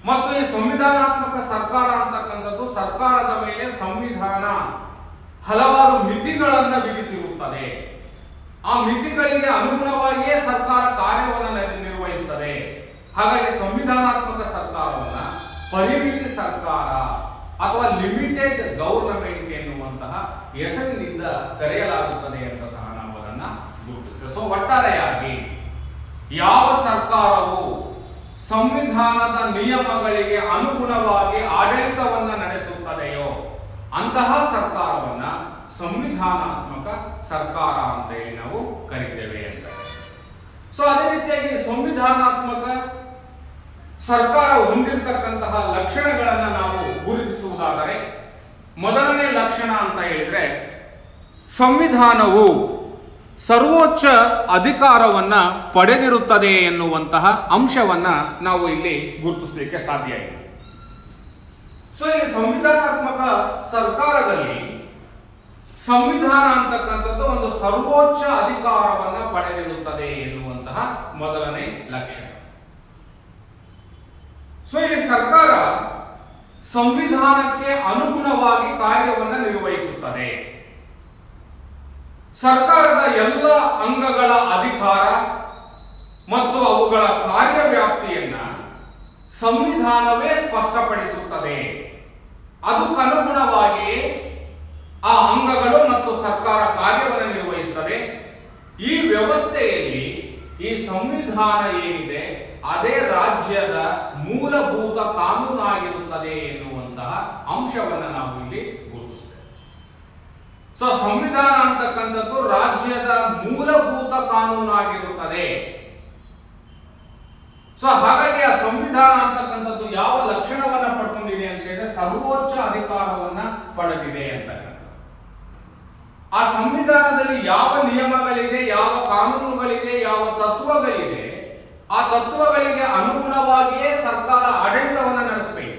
ಮತ್ತು ಈ ಸಂವಿಧಾನಾತ್ಮಕ ಸರ್ಕಾರ ಅಂತಕ್ಕಂಥದ್ದು ಸರ್ಕಾರದ ಮೇಲೆ ಸಂವಿಧಾನ ಹಲವಾರು ಮಿತಿಗಳನ್ನ ವಿಧಿಸಿರುತ್ತದೆ. ಆ ಮಿತಿಗಳಿಗೆ ಅನುಗುಣವಾಗಿಯೇ ಸರ್ಕಾರ ಕಾರ್ಯವನ್ನು ನಿರ್ವಹಿಸುತ್ತದೆ. ಹಾಗಾಗಿ ಸಂವಿಧಾನಾತ್ಮಕ ಸರ್ಕಾರವನ್ನ ಪರಿಮಿತಿ ಸರ್ಕಾರ ಅಥವಾ ಲಿಮಿಟೆಡ್ ಗವರ್ನಮೆಂಟ್ ಎನ್ನುವಂತಹ ಹೆಸರಿನಿಂದ ಕರೆಯಲಾಗುತ್ತದೆ ಅಂತ ಸಹ ನಾವು ಅದನ್ನ ಗುರುತಿಸ್ತೇವೆ. ಸೊ ಒಟ್ಟಾರೆಯಾಗಿ ಯಾವ ಸರ್ಕಾರವು ಸಂವಿಧಾನದ ನಿಯಮಗಳಿಗೆ ಅನುಗುಣವಾಗಿ ಆಡಳಿತವನ್ನ ನಡೆಸುತ್ತದೆಯೋ ಅಂತಹ ಸರ್ಕಾರವನ್ನ ಸಂವಿಧಾನಾತ್ಮಕ ಸರ್ಕಾರ ಅಂತ ಹೇಳಿ ನಾವು ಕರಿತೇವೆ ಅಂತ. ಸೊ ಅದೇ ರೀತಿಯಾಗಿ ಸಂವಿಧಾನಾತ್ಮಕ ಸರ್ಕಾರ ಹೊಂದಿರತಕ್ಕಂತಹ ಲಕ್ಷಣಗಳನ್ನು ನಾವು ಗುರುತಿಸುವುದಾದರೆ ಮೊದಲನೇ ಲಕ್ಷಣ ಅಂತ ಹೇಳಿದ್ರೆ ಸಂವಿಧಾನವು ಸರ್ವೋಚ್ಚ ಅಧಿಕಾರವನ್ನ ಪಡೆದಿರುತ್ತದೆ ಎನ್ನುವಂತಹ ಅಂಶವನ್ನ ನಾವು ಇಲ್ಲಿ ಗುರುತಿಸಲಿಕ್ಕೆ ಸಾಧ್ಯ ಇದೆ. ಸೊ ಈ ಸಂವಿಧಾನಾತ್ಮಕ ಸರ್ಕಾರದಲ್ಲಿ ಸಂವಿಧಾನ ಅಂತಕ್ಕಂಥದ್ದು ಒಂದು ಸರ್ವೋಚ್ಚ ಅಧಿಕಾರವನ್ನ ಪಡೆದಿರುತ್ತದೆ ಎನ್ನುವಂತಹ ಮೊದಲನೇ ಲಕ್ಷಣ. ಸೊ ಇಲ್ಲಿ ಸರ್ಕಾರ ಸಂವಿಧಾನಕ್ಕೆ ಅನುಗುಣವಾಗಿ ಕಾರ್ಯವನ್ನು ನಿರ್ವಹಿಸುತ್ತದೆ. ಸರ್ಕಾರದ ಎಲ್ಲ ಅಂಗಗಳ ಅಧಿಕಾರ ಮತ್ತು ಅವುಗಳ ಕಾರ್ಯವ್ಯಾಪ್ತಿಯನ್ನ ಸಂವಿಧಾನವೇ ಸ್ಪಷ್ಟಪಡಿಸುತ್ತದೆ. ಅದಕ್ಕನುಗುಣವಾಗಿ ಆ ಅಂಗಗಳು ಮತ್ತು ಸರ್ಕಾರ ಕಾರ್ಯವನ್ನು ನಿರ್ವಹಿಸುತ್ತದೆ. ಈ ವ್ಯವಸ್ಥೆಯಲ್ಲಿ ಈ ಸಂವಿಧಾನ ಏನಿದೆ ಅದೇ ರಾಜ್ಯದ ಮೂಲಭೂತ ಕಾನೂನಾಗಿರುತ್ತದೆ ಎನ್ನುವಂತಹ ಅಂಶವನ್ನು ನಾವು ಇಲ್ಲಿ ಗುರುತಿಸ್ತೇವೆ. ಸೊ ಸಂವಿಧಾನ ಅಂತಕ್ಕಂಥದ್ದು ರಾಜ್ಯದ ಮೂಲಭೂತ ಕಾನೂನಾಗಿರುತ್ತದೆ. ಸೊ ಹಾಗಾಗಿ ಆ ಸಂವಿಧಾನ ಅಂತಕ್ಕಂಥದ್ದು ಯಾವ ಲಕ್ಷಣವನ್ನ ಪಡ್ಕೊಂಡಿದೆ ಅಂತ ಹೇಳಿದ್ರೆ ಸರ್ವೋಚ್ಚ ಅಧಿಕಾರವನ್ನ ಪಡೆದಿದೆ ಅಂತಕ್ಕಂಥ. ಆ ಸಂವಿಧಾನದಲ್ಲಿ ಯಾವ ನಿಯಮಗಳಿದೆ, ಯಾವ ಕಾನೂನುಗಳಿದೆ, ಯಾವ ತತ್ವಗಳಿದೆ, ಆ ತತ್ವಗಳಿಗೆ ಅನುಗುಣವಾಗಿಯೇ ಸರ್ಕಾರ ಆಡಳಿತವನ್ನು ನಡೆಸಬೇಕು.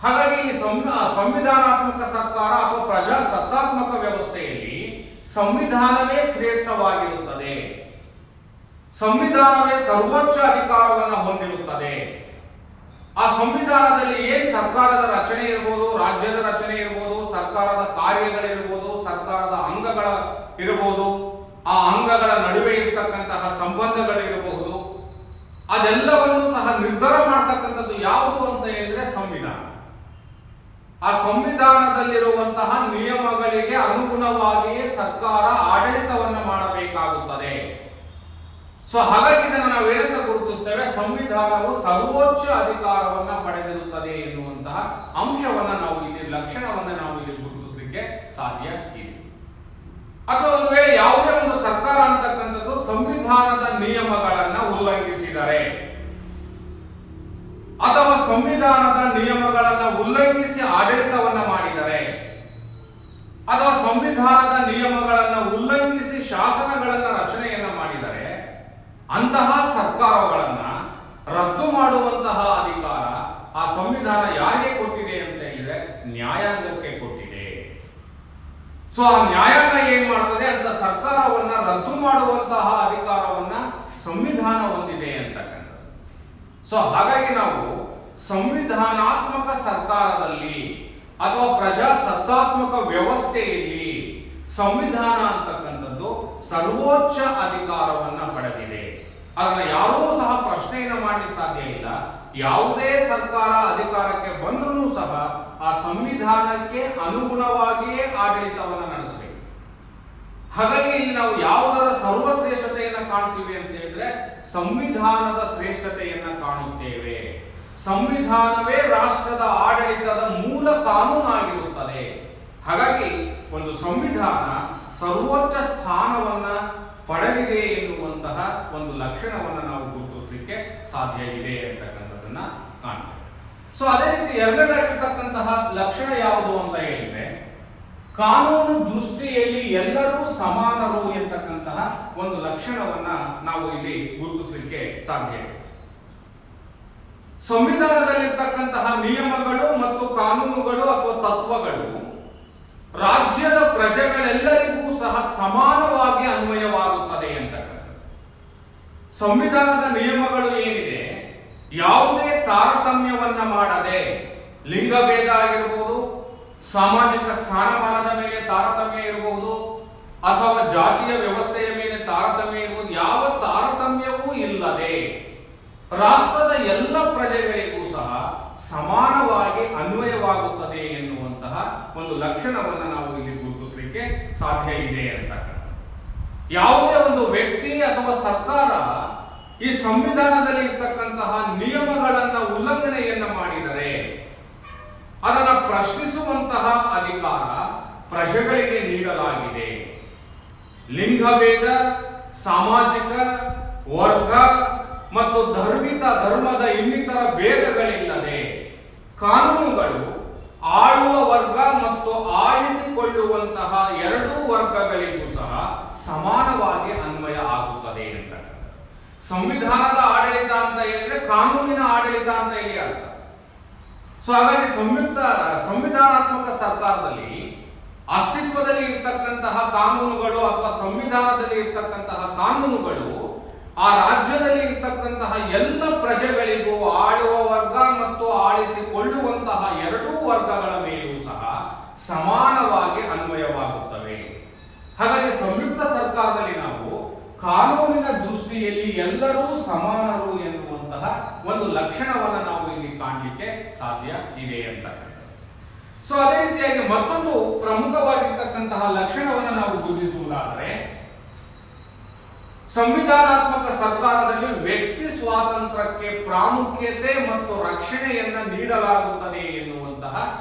ಹಾಗಾಗಿ ಈ ಸಂವಿಧಾನಾತ್ಮಕ ಸರ್ಕಾರ ಅಥವಾ ಪ್ರಜಾಸತ್ತಾತ್ಮಕ ವ್ಯವಸ್ಥೆಯಲ್ಲಿ ಸಂವಿಧಾನವೇ ಶ್ರೇಷ್ಠವಾಗಿರುತ್ತದೆ. ಸಂವಿಧಾನವೇ ಸರ್ವೋಚ್ಚ ಅಧಿಕಾರವನ್ನು ಹೊಂದಿರುತ್ತದೆ. ಆ ಸಂವಿಧಾನದಲ್ಲಿ ಏನ್ ಸರ್ಕಾರದ ರಚನೆ ಇರಬಹುದು, ರಾಜ್ಯದ ರಚನೆ ಇರಬಹುದು, ಸರ್ಕಾರದ ಕಾರ್ಯಗಳಿರ್ಬೋದು, ಸರ್ಕಾರದ ಅಂಗಗಳ ಇರಬಹುದು, ಆ ಅಂಗಗಳ ನಡುವೆ ಇರತಕ್ಕಂತಹ ಸಂಬಂಧಗಳಿರಬಹುದು, ಅದೆಲ್ಲವನ್ನು ಸಹ ನಿರ್ಧಾರ ಮಾಡತಕ್ಕಂಥದ್ದು ಯಾವುದು ಅಂತ ಹೇಳಿದ್ರೆ ಸಂವಿಧಾನ. ಆ ಸಂವಿಧಾನದಲ್ಲಿರುವಂತಹ ನಿಯಮಗಳಿಗೆ ಅನುಗುಣವಾಗಿಯೇ ಸರ್ಕಾರ ಆಡಳಿತವನ್ನು ಮಾಡಬೇಕಾಗುತ್ತದೆ. ಸೊ ಹಾಗಾಗಿ ಇದನ್ನು ನಾವು ಏನಂತ ಗುರುತಿಸ್ತೇವೆ, ಸಂವಿಧಾನವು ಸರ್ವೋಚ್ಚ ಅಧಿಕಾರವನ್ನ ಪಡೆದಿರುತ್ತದೆ ಎನ್ನುವಂತಹ ಅಂಶವನ್ನ ನಾವು ಇಲ್ಲಿ, ಲಕ್ಷಣವನ್ನ ನಾವು ಇಲ್ಲಿ ಗುರುತಿಸಲಿಕ್ಕೆ ಸಾಧ್ಯ ಇದೆ. ಅಥವಾ ಒಂದು ವೇಳೆ ಯಾವುದೇ ಒಂದು ಸರ್ಕಾರ ಅಂತಕ್ಕಂಥದ್ದು ಸಂವಿಧಾನದ ನಿಯಮಗಳನ್ನ ಉಲ್ಲಂಘಿಸಿದರೆ ಅಥವಾ ಸಂವಿಧಾನದ ನಿಯಮಗಳನ್ನ ಉಲ್ಲಂಘಿಸಿ ಆಡಳಿತವನ್ನ ಮಾಡಿದರೆ ಅಥವಾ ಸಂವಿಧಾನದ ನಿಯಮಗಳನ್ನ ಉಲ್ಲಂಘಿಸಿ ಶಾಸನಗಳನ್ನ ರಚನೆಯನ್ನ ಮಾಡಿದರೆ ಅಂತಹ ಸರ್ಕಾರಗಳನ್ನ ರದ್ದು ಮಾಡುವಂತಹ ಅಧಿಕಾರ ಆ ಸಂವಿಧಾನ ಯಾರಿಗೆ ಕೊಟ್ಟಿದೆ ಅಂತ ಹೇಳಿದ್ರೆ ನ್ಯಾಯಾಂಗಕ್ಕೆ ಕೊಟ್ಟಿದೆ. ಸೊ ಆ ನ್ಯಾಯಾಂಗ ಏನ್ ಮಾಡ್ತದೆ ಅಂತ ಸರ್ಕಾರವನ್ನ ರದ್ದು ಮಾಡುವಂತಹ ಅಧಿಕಾರವನ್ನ ಸಂವಿಧಾನ ಹೊಂದಿದೆ ಅಂತಕ್ಕಂಥದ್ದು. ಸೊ ಹಾಗಾಗಿ ನಾವು ಸಂವಿಧಾನಾತ್ಮಕ ಸರ್ಕಾರದಲ್ಲಿ ಅಥವಾ ಪ್ರಜಾಸತ್ತಾತ್ಮಕ ವ್ಯವಸ್ಥೆಯಲ್ಲಿ ಸಂವಿಧಾನ ಅಂತಕ್ಕಂಥದ್ದು ಸರ್ವೋಚ್ಚ ಅಧಿಕಾರವನ್ನ ಪಡೆದಿದೆ. ಅದನ್ನ ಯಾರೂ ಸಹ ಪ್ರಶ್ನೆಯನ್ನು ಮಾಡಲಿಕ್ಕೆ ಸಾಧ್ಯ ಇಲ್ಲ. ಯಾವುದೇ ಸರ್ಕಾರ ಅಧಿಕಾರಕ್ಕೆ ಬಂದರೂ ಸಹ ಆ ಸಂವಿಧಾನಕ್ಕೆ ಅನುಗುಣವಾಗಿಯೇ ಆಡಳಿತವನ್ನು ನಡೆಸಬೇಕು. ಹಾಗಾಗಿ ಇಲ್ಲಿ ನಾವು ಯಾವುದರ ಸರ್ವಶ್ರೇಷ್ಠತೆಯನ್ನ ಕಾಣ್ತೀವಿ ಅಂತ ಹೇಳಿದ್ರೆ ಸಂವಿಧಾನದ ಶ್ರೇಷ್ಠತೆಯನ್ನ ಕಾಣುತ್ತೇವೆ. ಸಂವಿಧಾನವೇ ರಾಷ್ಟ್ರದ ಆಡಳಿತದ ಮೂಲ ಕಾನೂನಾಗಿರುತ್ತದೆ. ಹಾಗಾಗಿ ಒಂದು ಸಂವಿಧಾನ ಸರ್ವೋಚ್ಚ ಸ್ಥಾನವನ್ನ ಪಡೆದಿದೆ ಎನ್ನುವಂತಹ ಒಂದು ಲಕ್ಷಣವನ್ನು ನಾವು ಗುರುತಿಸಲಿಕ್ಕೆ ಸಾಧ್ಯ ಇದೆ ಅಂತಕ್ಕಂಥದ್ದನ್ನ ಕಾಣ್ತೇವೆ. ಸೊ ಅದೇ ರೀತಿ ಎರಡನೇದಾಗಿರ್ತಕ್ಕಂತಹ ಲಕ್ಷಣ ಯಾವುದು ಅಂತ ಹೇಳಿದ್ರೆ ಕಾನೂನು ದೃಷ್ಟಿಯಲ್ಲಿ ಎಲ್ಲರೂ ಸಮಾನರು ಎಂತಕ್ಕಂತಹ ಒಂದು ಲಕ್ಷಣವನ್ನ ನಾವು ಇಲ್ಲಿ ಗುರುತಿಸಲಿಕ್ಕೆ ಸಾಧ್ಯ ಇದೆ. ಸಂವಿಧಾನದಲ್ಲಿರ್ತಕ್ಕಂತಹ ನಿಯಮಗಳು ಮತ್ತು ಕಾನೂನುಗಳು ಅಥವಾ ತತ್ವಗಳು ರಾಜ್ಯದ ಪ್ರಜೆಗಳೆಲ್ಲರಿಗೂ ಸಹ ಸಮಾನವಾಗಿ ಅನ್ವಯವಾಗುತ್ತದೆ ಅಂತಕ್ಕಂಥದ್ದು. ಸಂವಿಧಾನದ ನಿಯಮಗಳು ಏನಿದೆ ಯಾವುದೇ ತಾರತಮ್ಯವನ್ನ ಮಾಡದೆ, ಲಿಂಗಭೇದ ಆಗಿರಬಹುದು, ಸಾಮಾಜಿಕ ಸ್ಥಾನಮಾನದ ಮೇಲೆ ತಾರತಮ್ಯ ಇರಬಹುದು, ಅಥವಾ ಜಾತಿಯ ವ್ಯವಸ್ಥೆಯ ಮೇಲೆ ತಾರತಮ್ಯ ಇರಬಹುದು, ಯಾವ ತಾರತಮ್ಯವೂ ಇಲ್ಲದೆ ರಾಷ್ಟ್ರದ ಎಲ್ಲ ಪ್ರಜೆಗಳಿಗೂ ಸಹ ಸಮಾನವಾಗಿ ಅನ್ವಯವಾಗುತ್ತದೆ ಎನ್ನುವಂತಹ ಒಂದು ಲಕ್ಷಣವನ್ನು ನಾವು ಇಲ್ಲಿ ಗುರುತಿಸಲಿಕ್ಕೆ ಸಾಧ್ಯ ಇದೆ ಅಂತಕ್ಕಂಥ. ಯಾವುದೇ ಒಂದು ವ್ಯಕ್ತಿ ಅಥವಾ ಸರ್ಕಾರ ಈ ಸಂವಿಧಾನದಲ್ಲಿ ಇರ್ತಕ್ಕಂತಹ ನಿಯಮಗಳನ್ನ ಉಲ್ಲಂಘನೆಯನ್ನ ಮಾಡಿದರೆ ಅದನ್ನ ಪ್ರಶ್ನಿಸುವಂತಹ ಅಧಿಕಾರ ಪ್ರಜೆಗಳಿಗೆ ನೀಡಲಾಗಿದೆ. ಲಿಂಗಭೇದ, ಸಾಮಾಜಿಕ, ವರ್ಗ ಮತ್ತು ಧರ್ಮದ ಇನ್ನಿತರ ಭೇದಗಳಿಲ್ಲದೆ ಕಾನೂನುಗಳು ಆಳುವ ವರ್ಗ ಮತ್ತು ಆಳಿಸಿಕೊಳ್ಳುವಂತಹ ಎರಡೂ ವರ್ಗಗಳಿಗೂ ಸಹ ಸಮಾನವಾಗಿ ಅನ್ವಯ ಆಗುತ್ತದೆ ಅಂತ. ಸಂವಿಧಾನದ ಆಡಳಿತ ಅಂತ ಹೇಳಿದ್ರೆ ಕಾನೂನಿನ ಆಡಳಿತ ಅಂತ ಹೇಳಿ ಅರ್ಥ. ಸೊ ಹಾಗಾಗಿ ಸಂವಿಧಾನಾತ್ಮಕ ಸರ್ಕಾರದಲ್ಲಿ ಅಸ್ತಿತ್ವದಲ್ಲಿ ಇರ್ತಕ್ಕಂತಹ ಕಾನೂನುಗಳು ಅಥವಾ ಸಂವಿಧಾನದಲ್ಲಿ ಇರ್ತಕ್ಕಂತಹ ಕಾನೂನುಗಳು ಆ ರಾಜ್ಯದಲ್ಲಿ ಇರ್ತಕ್ಕಂತಹ ಎಲ್ಲ ಪ್ರಜೆಗಳಿಗೂ ಆಳುವ ವರ್ಗ ಮತ್ತು ಆಳಿಸಿಕೊಳ್ಳುವಂತಹ ಎರಡೂ ವರ್ಗಗಳ ಮೇಲೂ ಸಹ ಸಮಾನವಾಗಿ ಅನ್ವಯವಾಗುತ್ತವೆ. ಹಾಗಾಗಿ ಸಂಯುಕ್ತ ಸರ್ಕಾರದಲ್ಲಿ ನಾವು ಕಾನೂನಿನ ದೃಷ್ಟಿಯಲ್ಲಿ ಎಲ್ಲರೂ ಸಮಾನರು ಎನ್ನುವಂತಹ ಒಂದು ಲಕ್ಷಣವನ್ನು ನಾವು ಇಲ್ಲಿ ಕಾಣಲಿಕ್ಕೆ ಸಾಧ್ಯ ಇದೆ ಅಂತ. ಸೊ ಅದೇ ರೀತಿಯಾಗಿ ಮತ್ತೊಂದು ಪ್ರಮುಖವಾಗಿರ್ತಕ್ಕಂತಹ ಲಕ್ಷಣವನ್ನು ನಾವು ಗುರುತಿಸುವುದಾದರೆ ಸಂವಿಧಾನಾತ್ಮಕ ಸರ್ಕಾರದಲ್ಲಿ ವ್ಯಕ್ತಿ ಸ್ವಾತಂತ್ರ್ಯಕ್ಕೆ ಪ್ರಾಮುಖ್ಯತೆ ಮತ್ತು ರಕ್ಷಣೆಯನ್ನ ನೀಡಲಾಗುತ್ತದೆ ಎನ್ನುವಂತಹ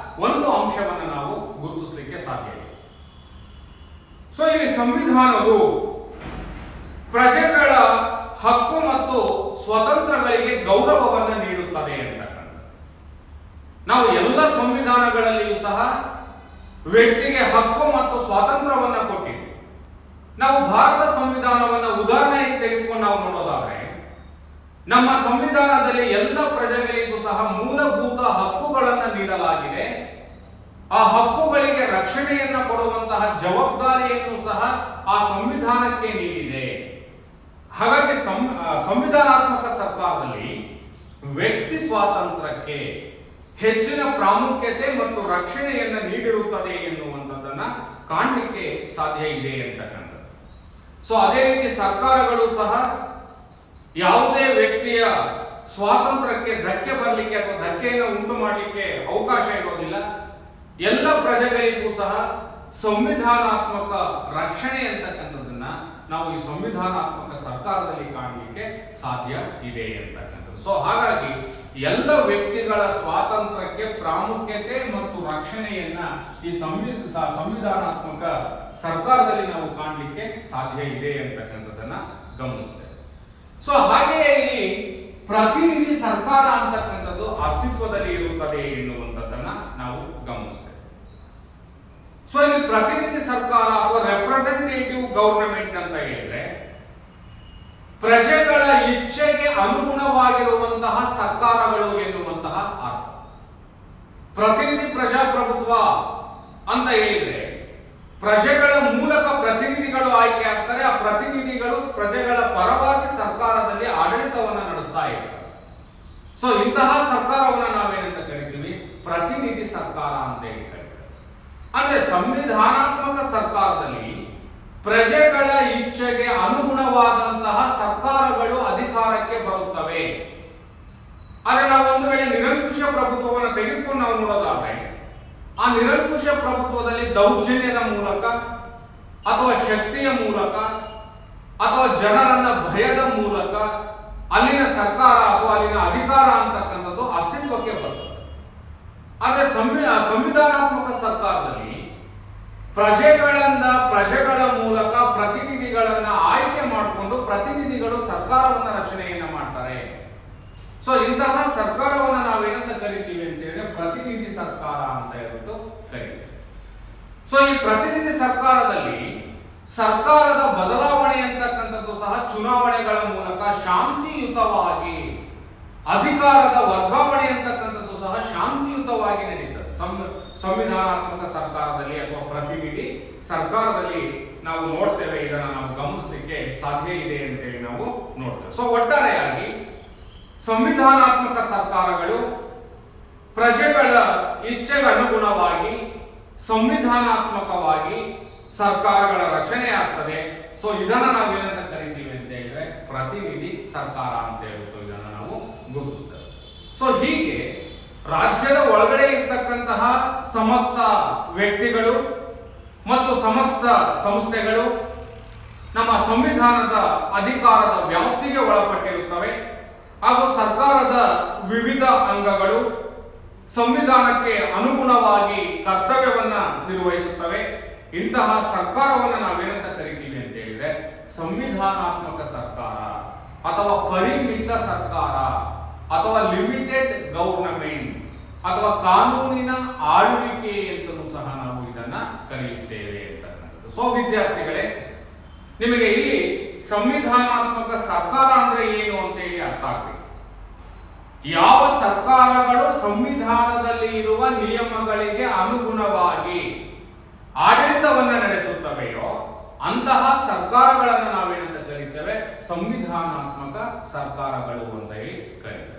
ಒಂದು ಅಂಶವನ್ನು ನಾವು ಗುರುತಿಸಲಿಕ್ಕೆ ಸಾಧ್ಯ ಇದೆ. ಸೊ ಈ ಸಂವಿಧಾನವು ಪ್ರಜೆಗಳ ಹಕ್ಕು ಮತ್ತು ಸ್ವತಂತ್ರಗಳಿಗೆ ಗೌರವವನ್ನು ನೀಡುತ್ತದೆ ಅಂತಕ್ಕಂಥ. ನಾವು ಎಲ್ಲ ಸಂವಿಧಾನಗಳಲ್ಲಿಯೂ ಸಹ ವ್ಯಕ್ತಿಗೆ ಹಕ್ಕು ಮತ್ತು ಸ್ವಾತಂತ್ರ್ಯವನ್ನು ಕೊಟ್ಟಿದ್ದೀವಿ. ನಾವು ಭಾರತ ಸಂವಿಧಾನವನ್ನು ಉದಾಹರಣೆಗೆ ತೆಗೆದುಕೊಂಡು ನಾವು ನೋಡೋದಾದ್ರೆ, ನಮ್ಮ ಸಂವಿಧಾನದಲ್ಲಿ ಎಲ್ಲ ಪ್ರಜೆಗಳಿಗೂ ಸಹ ಮೂಲಭೂತ ಹಕ್ಕುಗಳನ್ನು ನೀಡಲಾಗಿದೆ. ಆ ಹಕ್ಕುಗಳಿಗೆ ರಕ್ಷಣೆಯನ್ನು ಕೊಡುವಂತಹ ಜವಾಬ್ದಾರಿಯನ್ನು ಸಹ ಆ ಸಂವಿಧಾನಕ್ಕೆ ನೀಡಿದೆ. ಹಾಗಾಗಿ ಸಂವಿಧಾನಾತ್ಮಕ ಸರ್ಕಾರದಲ್ಲಿ ವ್ಯಕ್ತಿ ಸ್ವಾತಂತ್ರ್ಯಕ್ಕೆ ಹೆಚ್ಚಿನ ಪ್ರಾಮುಖ್ಯತೆ ಮತ್ತು ರಕ್ಷಣೆಯನ್ನು ನೀಡಿರುತ್ತದೆ ಎನ್ನುವಂಥದ್ದನ್ನ ಕಾಣಲಿಕ್ಕೆ ಸಾಧ್ಯ ಇದೆ ಅಂತಕ್ಕಂಥದ್ದು. ಸೊ ಅದೇ ರೀತಿ ಸರ್ಕಾರಗಳು ಸಹ ಯಾವುದೇ ವ್ಯಕ್ತಿಯ ಸ್ವಾತಂತ್ರ್ಯಕ್ಕೆ ಧಕ್ಕೆ ಬರಲಿಕ್ಕೆ ಅಥವಾ ಧಕ್ಕೆಯನ್ನು ಉಂಟು ಮಾಡಲಿಕ್ಕೆ ಅವಕಾಶ ಇರೋದಿಲ್ಲ. ಎಲ್ಲ ಪ್ರಜೆಗಳಿಗೂ ಸಹ ಸಂವಿಧಾನಾತ್ಮಕ ರಕ್ಷಣೆ ಅಂತಕ್ಕಂಥದ್ದನ್ನ ನಾವು ಈ ಸಂವಿಧಾನಾತ್ಮಕ ಸರ್ಕಾರದಲ್ಲಿ ಕಾಣಲಿಕ್ಕೆ ಸಾಧ್ಯ ಇದೆ ಅಂತಕ್ಕಂಥದ್ದು. ಸೊ ಹಾಗಾಗಿ ಎಲ್ಲ ವ್ಯಕ್ತಿಗಳ ಸ್ವಾತಂತ್ರ್ಯಕ್ಕೆ ಪ್ರಾಮುಖ್ಯತೆ ಮತ್ತು ರಕ್ಷಣೆಯನ್ನ ಈ ಸಂವಿಧಾನಾತ್ಮಕ ಸರ್ಕಾರದಲ್ಲಿ ನಾವು ಕಾಣಲಿಕ್ಕೆ ಸಾಧ್ಯ ಇದೆ ಅಂತಕ್ಕಂಥದ್ದನ್ನ ಗಮನಿಸ್ತೇವೆ. ಸೊ ಹಾಗೆಯೇ ಇಲ್ಲಿ ಪ್ರತಿನಿಧಿ ಸರ್ಕಾರ ಅಂತಕ್ಕಂಥದ್ದು ಅಸ್ತಿತ್ವದಲ್ಲಿ ಇರುತ್ತದೆ ಎನ್ನುವಂಥದ್ದನ್ನ ನಾವು ಗಮನಿಸ್ತೇವೆ. ಸೊ ಇಲ್ಲಿ ಪ್ರತಿನಿಧಿ ಸರ್ಕಾರ ಅಥವಾ ರೆಪ್ರೆಸೆಂಟೇಟಿವ್ ಗವರ್ನಮೆಂಟ್ ಅಂತ ಹೇಳಿದ್ರೆ ಪ್ರಜೆಗಳ ಇಚ್ಛೆಗೆ ಅನುಗುಣವಾಗಿರುವಂತಹ ಸರ್ಕಾರಗಳು ಎನ್ನುವಂತಹ ಅರ್ಥ. ಪ್ರತಿನಿಧಿ ಪ್ರಜಾಪ್ರಭುತ್ವ ಅಂತ ಹೇಳಿದ್ರೆ ಪ್ರಜೆಗಳ ಮೂಲಕ ಪ್ರತಿನಿಧಿಗಳು ಆಯ್ಕೆ ಆಗ್ತಾರೆ. ಆ ಪ್ರತಿನಿಧಿಗಳು ಪ್ರಜೆಗಳ ಪರವಾಗಿ ಸರ್ಕಾರದಲ್ಲಿ ಆಡಳಿತವನ್ನು ನಡೆಸ್ತಾ ಇರ್ತಾರೆ. ಸೊ ಇಂತಹ ಸರ್ಕಾರವನ್ನು ನಾವೇನಂತ ಕರಿತೀವಿ? ಪ್ರತಿನಿಧಿ ಸರ್ಕಾರ ಅಂತ ಹೇಳಿ ಕರಿತೀವಿ. ಅಂದ್ರೆ ಸಂವಿಧಾನಾತ್ಮಕ ಸರ್ಕಾರದಲ್ಲಿ ಪ್ರಜೆಗಳ ಇಚ್ಛೆಗೆ ಅನುಗುಣವಾದಂತಹ ಸರ್ಕಾರಗಳು ಅಧಿಕಾರಕ್ಕೆ ಬರುತ್ತವೆ. ಆದರೆ ನಾವು ಒಂದು ವೇಳೆ ನಿರಂಕುಶ ಪ್ರಭುತ್ವವನ್ನು ತೆಗೆದುಕೊಂಡು ನಾವು ನೋಡೋದಾದ್ರೆ, ಆ ನಿರಂಕುಶ ಪ್ರಭುತ್ವದಲ್ಲಿ ದೌರ್ಜನ್ಯದ ಮೂಲಕ ಅಥವಾ ಶಕ್ತಿಯ ಮೂಲಕ ಅಥವಾ ಜನರನ್ನ ಭಯದ ಮೂಲಕ ಅಲ್ಲಿನ ಸರ್ಕಾರ ಅಥವಾ ಅಲ್ಲಿನ ಅಧಿಕಾರ ಅಂತಕ್ಕಂಥದ್ದು ಅಸ್ತಿತ್ವಕ್ಕೆ ಬರ್ತದೆ. ಆದರೆ ಸಂವಿಧಾನಾತ್ಮಕ ಸರ್ಕಾರದಲ್ಲಿ ಪ್ರಜೆಗಳ ಮೂಲಕ ಪ್ರತಿನಿಧಿಗಳನ್ನ ಆಯ್ಕೆ ಮಾಡಿಕೊಂಡು ಪ್ರತಿನಿಧಿಗಳು ಸರ್ಕಾರವನ್ನ ರಚನೆಯನ್ನ ಮಾಡ್ತಾರೆ. ಸೊ ಇಂತಹ ಸರ್ಕಾರವನ್ನ ನಾವೇನಂತ ಕರಿತೀವಿ ಅಂತ ಹೇಳಿದ್ರೆ ಪ್ರತಿನಿಧಿ ಸರ್ಕಾರ ಅಂತ ಹೇಳ್ಬಿಟ್ಟು ಕರಿತೀವಿ. ಸೊ ಈ ಪ್ರತಿನಿಧಿ ಸರ್ಕಾರದಲ್ಲಿ ಸರ್ಕಾರದ ಬದಲಾವಣೆ ಅಂತಕ್ಕಂಥದ್ದು ಸಹ ಚುನಾವಣೆಗಳ ಮೂಲಕ ಶಾಂತಿಯುತವಾಗಿ, ಅಧಿಕಾರದ ವರ್ಗಾವಣೆ ಅಂತಕ್ಕಂಥದ್ದು ಸಹ ಶಾಂತಿಯುತವಾಗಿ ನಡೀತದೆ. ಸಂವಿಧಾನಾತ್ಮಕ ಸರ್ಕಾರದಲ್ಲಿ ಅಥವಾ ಪ್ರತಿನಿಧಿ ಸರ್ಕಾರದಲ್ಲಿ ನಾವು ನೋಡ್ತೇವೆ. ಇದನ್ನು ನಾವು ಗಮನಿಸಲಿಕ್ಕೆ ಸಾಧ್ಯ ಇದೆ ಅಂತೇಳಿ ನಾವು ನೋಡ್ತೇವೆ. ಸೊ ಒಟ್ಟಾರೆಯಾಗಿ ಸಂವಿಧಾನಾತ್ಮಕ ಸರ್ಕಾರಗಳು ಪ್ರಜೆಗಳ ಇಚ್ಛೆಗೆ ಅನುಗುಣವಾಗಿ ಸಂವಿಧಾನಾತ್ಮಕವಾಗಿ ಸರ್ಕಾರಗಳ ರಚನೆ ಆಗ್ತದೆ. ಸೊ ಇದನ್ನ ನಾವೇನಂತ ಕರಿತೀವಿ ಅಂತ ಹೇಳಿದ್ರೆ ಪ್ರತಿನಿಧಿ ಸರ್ಕಾರ ಅಂತ ಹೇಳ್ಬಿಟ್ಟು ಇದನ್ನ ನಾವು ಗುರುತಿಸ್ತೇವೆ. ಸೊ ಹೀಗೆ ರಾಜ್ಯದ ಒಳಗಡೆ ಇರ್ತಕ್ಕಂತಹ ಸಮಸ್ತ ವ್ಯಕ್ತಿಗಳು ಮತ್ತು ಸಮಸ್ತ ಸಂಸ್ಥೆಗಳು ನಮ್ಮ ಸಂವಿಧಾನದ ಅಧಿಕಾರದ ವ್ಯಾಪ್ತಿಗೆ ಒಳಪಟ್ಟಿರುತ್ತವೆ. ಹಾಗೂ ಸರ್ಕಾರದ ವಿವಿಧ ಅಂಗಗಳು ಸಂವಿಧಾನಕ್ಕೆ ಅನುಗುಣವಾಗಿ ಕರ್ತವ್ಯವನ್ನ ನಿರ್ವಹಿಸುತ್ತವೆ. ಇಂತಹ ಸರ್ಕಾರವನ್ನು ನಾವೇನಂತ ಕರಿತೀವಿ ಅಂತ ಹೇಳಿದ್ರೆ ಸಂವಿಧಾನಾತ್ಮಕ ಸರ್ಕಾರ ಅಥವಾ ಪರಿಮಿತ ಸರ್ಕಾರ ಅಥವಾ ಲಿಮಿಟೆಡ್ ಗವರ್ನಮೆಂಟ್ ಅಥವಾ ಕಾನೂನಿನ ಆಳ್ವಿಕೆ ಅಂತಲೂ ಸಹ ನಾವು ಇದನ್ನ ಕರೆಯುತ್ತೇವೆ ಅಂತಕ್ಕಂಥದ್ದು. ಸೊ ವಿದ್ಯಾರ್ಥಿಗಳೇ, ನಿಮಗೆ ಇಲ್ಲಿ ಸಂವಿಧಾನಾತ್ಮಕ ಸರ್ಕಾರ ಅಂದ್ರೆ ಏನು ಅಂತ ಹೇಳಿ ಅರ್ಥ ಆಗಬೇಕು. ಯಾವ ಸರ್ಕಾರಗಳು ಸಂವಿಧಾನದಲ್ಲಿ ಇರುವ ನಿಯಮಗಳಿಗೆ ಅನುಗುಣವಾಗಿ ಆಡಳಿತವನ್ನು ನಡೆಸುತ್ತವೆಯೋ ಅಂತಹ ಸರ್ಕಾರಗಳನ್ನು ನಾವೇನಂತ ಕರೀತೇವೆ? ಸಂವಿಧಾನಾತ್ಮಕ ಸರ್ಕಾರಗಳು ಅಂತ ಹೇಳಿ ಕರೀತೇವೆ.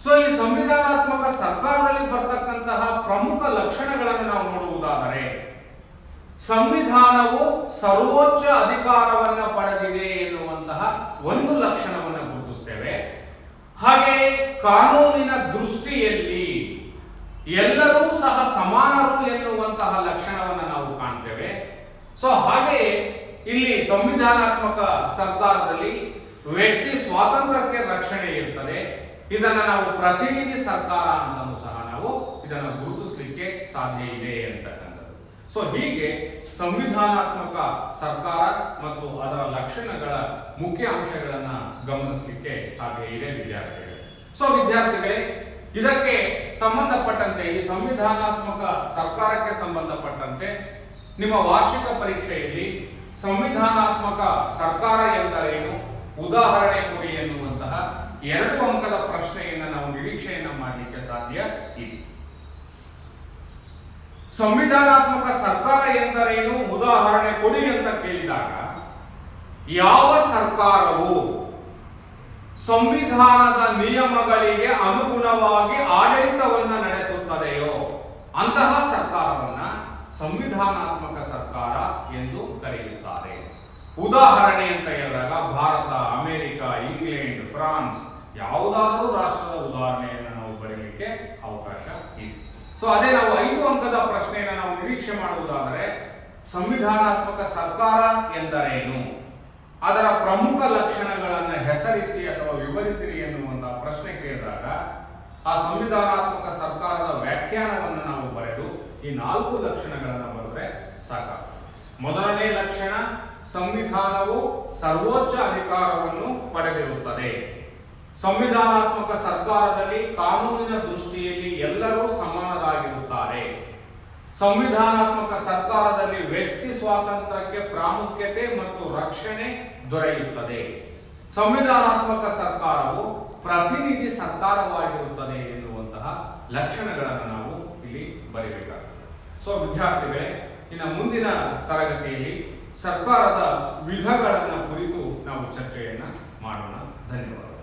ಸೊ ಈ ಸಂವಿಧಾನಾತ್ಮಕ ಸರ್ಕಾರದಲ್ಲಿ ಬರ್ತಕ್ಕಂತಹ ಪ್ರಮುಖ ಲಕ್ಷಣಗಳನ್ನು ನಾವು ನೋಡುವುದಾದರೆ, ಸಂವಿಧಾನವು ಸರ್ವೋಚ್ಚ ಅಧಿಕಾರವನ್ನ ಪಡೆದಿದೆ ಎನ್ನುವಂತಹ ಒಂದು ಲಕ್ಷಣವನ್ನು ಗುರುತಿಸ್ತೇವೆ. ಹಾಗೆ ಕಾನೂನಿನ ದೃಷ್ಟಿಯಲ್ಲಿ ಎಲ್ಲರೂ ಸಹ ಸಮಾನರು ಎನ್ನುವಂತಹ ಲಕ್ಷಣವನ್ನು ನಾವು ಕಾಣ್ತೇವೆ. ಸೊ ಹಾಗೆ ಇಲ್ಲಿ ಸಂವಿಧಾನಾತ್ಮಕ ಸರ್ಕಾರದಲ್ಲಿ ವ್ಯಕ್ತಿ ಸ್ವಾತಂತ್ರ್ಯಕ್ಕೆ ರಕ್ಷಣೆ ಇರ್ತದೆ. ಇದನ್ನ ನಾವು ಪ್ರತಿನಿಧಿ ಸರ್ಕಾರ ಅಂತಲೂ ಸಹ ನಾವು ಇದನ್ನು ಗುರುತಿಸಲಿಕ್ಕೆ ಸಾಧ್ಯ ಇದೆ ಅಂತಕ್ಕಂಥದ್ದು. ಸೊ ಹೀಗೆ ಸಂವಿಧಾನಾತ್ಮಕ ಸರ್ಕಾರ ಮತ್ತು ಅದರ ಲಕ್ಷಣಗಳ ಮುಖ್ಯ ಅಂಶಗಳನ್ನ ಗಮನಿಸಲಿಕ್ಕೆ ಸಾಧ್ಯ ಇದೆ ವಿದ್ಯಾರ್ಥಿಗಳು. ಸೊ ವಿದ್ಯಾರ್ಥಿಗಳೇ, ಇದಕ್ಕೆ ಸಂಬಂಧಪಟ್ಟಂತೆ ಈ ಸಂವಿಧಾನಾತ್ಮಕ ಸರ್ಕಾರಕ್ಕೆ ಸಂಬಂಧಪಟ್ಟಂತೆ ನಿಮ್ಮ ವಾರ್ಷಿಕ ಪರೀಕ್ಷೆಯಲ್ಲಿ ಸಂವಿಧಾನಾತ್ಮಕ ಸರ್ಕಾರ ಎಂದರೇನು, ಉದಾಹರಣೆ ಕೊಡಿ ಎನ್ನುವಂತಹ 2 ಅಂಕದ ಪ್ರಶ್ನೆಯನ್ನು ನಾವು ನಿರೀಕ್ಷೆಯನ್ನ ಮಾಡಲಿಕ್ಕೆ ಸಾಧ್ಯ ಇದೆ. ಸಂವಿಧಾನಾತ್ಮಕ ಸರ್ಕಾರ ಎಂದರೇನು, ಉದಾಹರಣೆ ಕೊಡಿ ಅಂತ ಕೇಳಿದಾಗ ಯಾವ ಸರ್ಕಾರವು ಸಂವಿಧಾನದ ನಿಯಮಗಳಿಗೆ ಅನುಗುಣವಾಗಿ ಆಡಳಿತವನ್ನು ನಡೆಸುತ್ತದೆಯೋ ಅಂತಹ ಸರ್ಕಾರವನ್ನ ಸಂವಿಧಾನಾತ್ಮಕ ಸರ್ಕಾರ ಎಂದು ಕರೆಯುತ್ತಾರೆ. ಉದಾಹರಣೆ ಅಂತ ಹೇಳಿದಾಗ ಭಾರತ, ಅಮೆರಿಕ, ಇಂಗ್ಲೆಂಡ್, ಫ್ರಾನ್ಸ್ ಯಾವುದಾದರೂ ರಾಷ್ಟ್ರದ ಉದಾಹರಣೆಯನ್ನು ನಾವು ಬರೀಲಿಕ್ಕೆ ಅವಕಾಶ ಇದೆ. ಸೊ ಅದೇ ನಾವು 5 ಅಂಕದ ಪ್ರಶ್ನೆಯನ್ನು ನಾವು ನಿರೀಕ್ಷೆ ಮಾಡುವುದಾದರೆ ಸಂವಿಧಾನಾತ್ಮಕ ಸರ್ಕಾರ ಎಂದರೇನು, ಅದರ ಪ್ರಮುಖ ಲಕ್ಷಣಗಳನ್ನು ಹೆಸರಿಸಿ ಅಥವಾ ವಿವರಿಸಿರಿ ಎನ್ನುವಂತಹ ಪ್ರಶ್ನೆ ಕೇಳಿದಾಗ ಆ ಸಂವಿಧಾನಾತ್ಮಕ ಸರ್ಕಾರದ ವ್ಯಾಖ್ಯಾನವನ್ನು ನಾವು ಬರೆದು ಈ 4 ಲಕ್ಷಣಗಳನ್ನು ಬರೆದ್ರೆ ಸಾಕಾಗುತ್ತೆ. ಮೊದಲನೇ ಲಕ್ಷಣ, ಸಂವಿಧಾನವು ಸರ್ವೋಚ್ಚ ಅಧಿಕಾರವನ್ನು ಪಡೆದಿರುತ್ತದೆ. ಸಂವಿಧಾನಾತ್ಮಕ ಸರ್ಕಾರದಲ್ಲಿ ಕಾನೂನಿನ ದೃಷ್ಟಿಯಲ್ಲಿ ಎಲ್ಲರೂ ಸಮಾನರಾಗಿರುತ್ತಾರೆ. ಸಂವಿಧಾನಾತ್ಮಕ ಸರ್ಕಾರದಲ್ಲಿ ವ್ಯಕ್ತಿ ಸ್ವಾತಂತ್ರ್ಯಕ್ಕೆ ಪ್ರಾಮುಖ್ಯತೆ ಮತ್ತು ರಕ್ಷಣೆ ದೊರೆಯುತ್ತದೆ. ಸಂವಿಧಾನಾತ್ಮಕ ಸರ್ಕಾರವು ಪ್ರತಿನಿಧಿ ಸರ್ಕಾರವಾಗಿರುತ್ತದೆ ಎನ್ನುವಂತಹ ಲಕ್ಷಣಗಳನ್ನು ನಾವು ಇಲ್ಲಿ ಬರೀಬೇಕಾಗ್ತದೆ. ಸೊ ವಿದ್ಯಾರ್ಥಿಗಳೇ, ಇನ್ನು ಮುಂದಿನ ತರಗತಿಯಲ್ಲಿ ಸರ್ಕಾರದ ವಿಧಗಳನ್ನು ಕುರಿತು ನಾವು ಚರ್ಚೆಯನ್ನು ಮಾಡೋಣ. ಧನ್ಯವಾದ.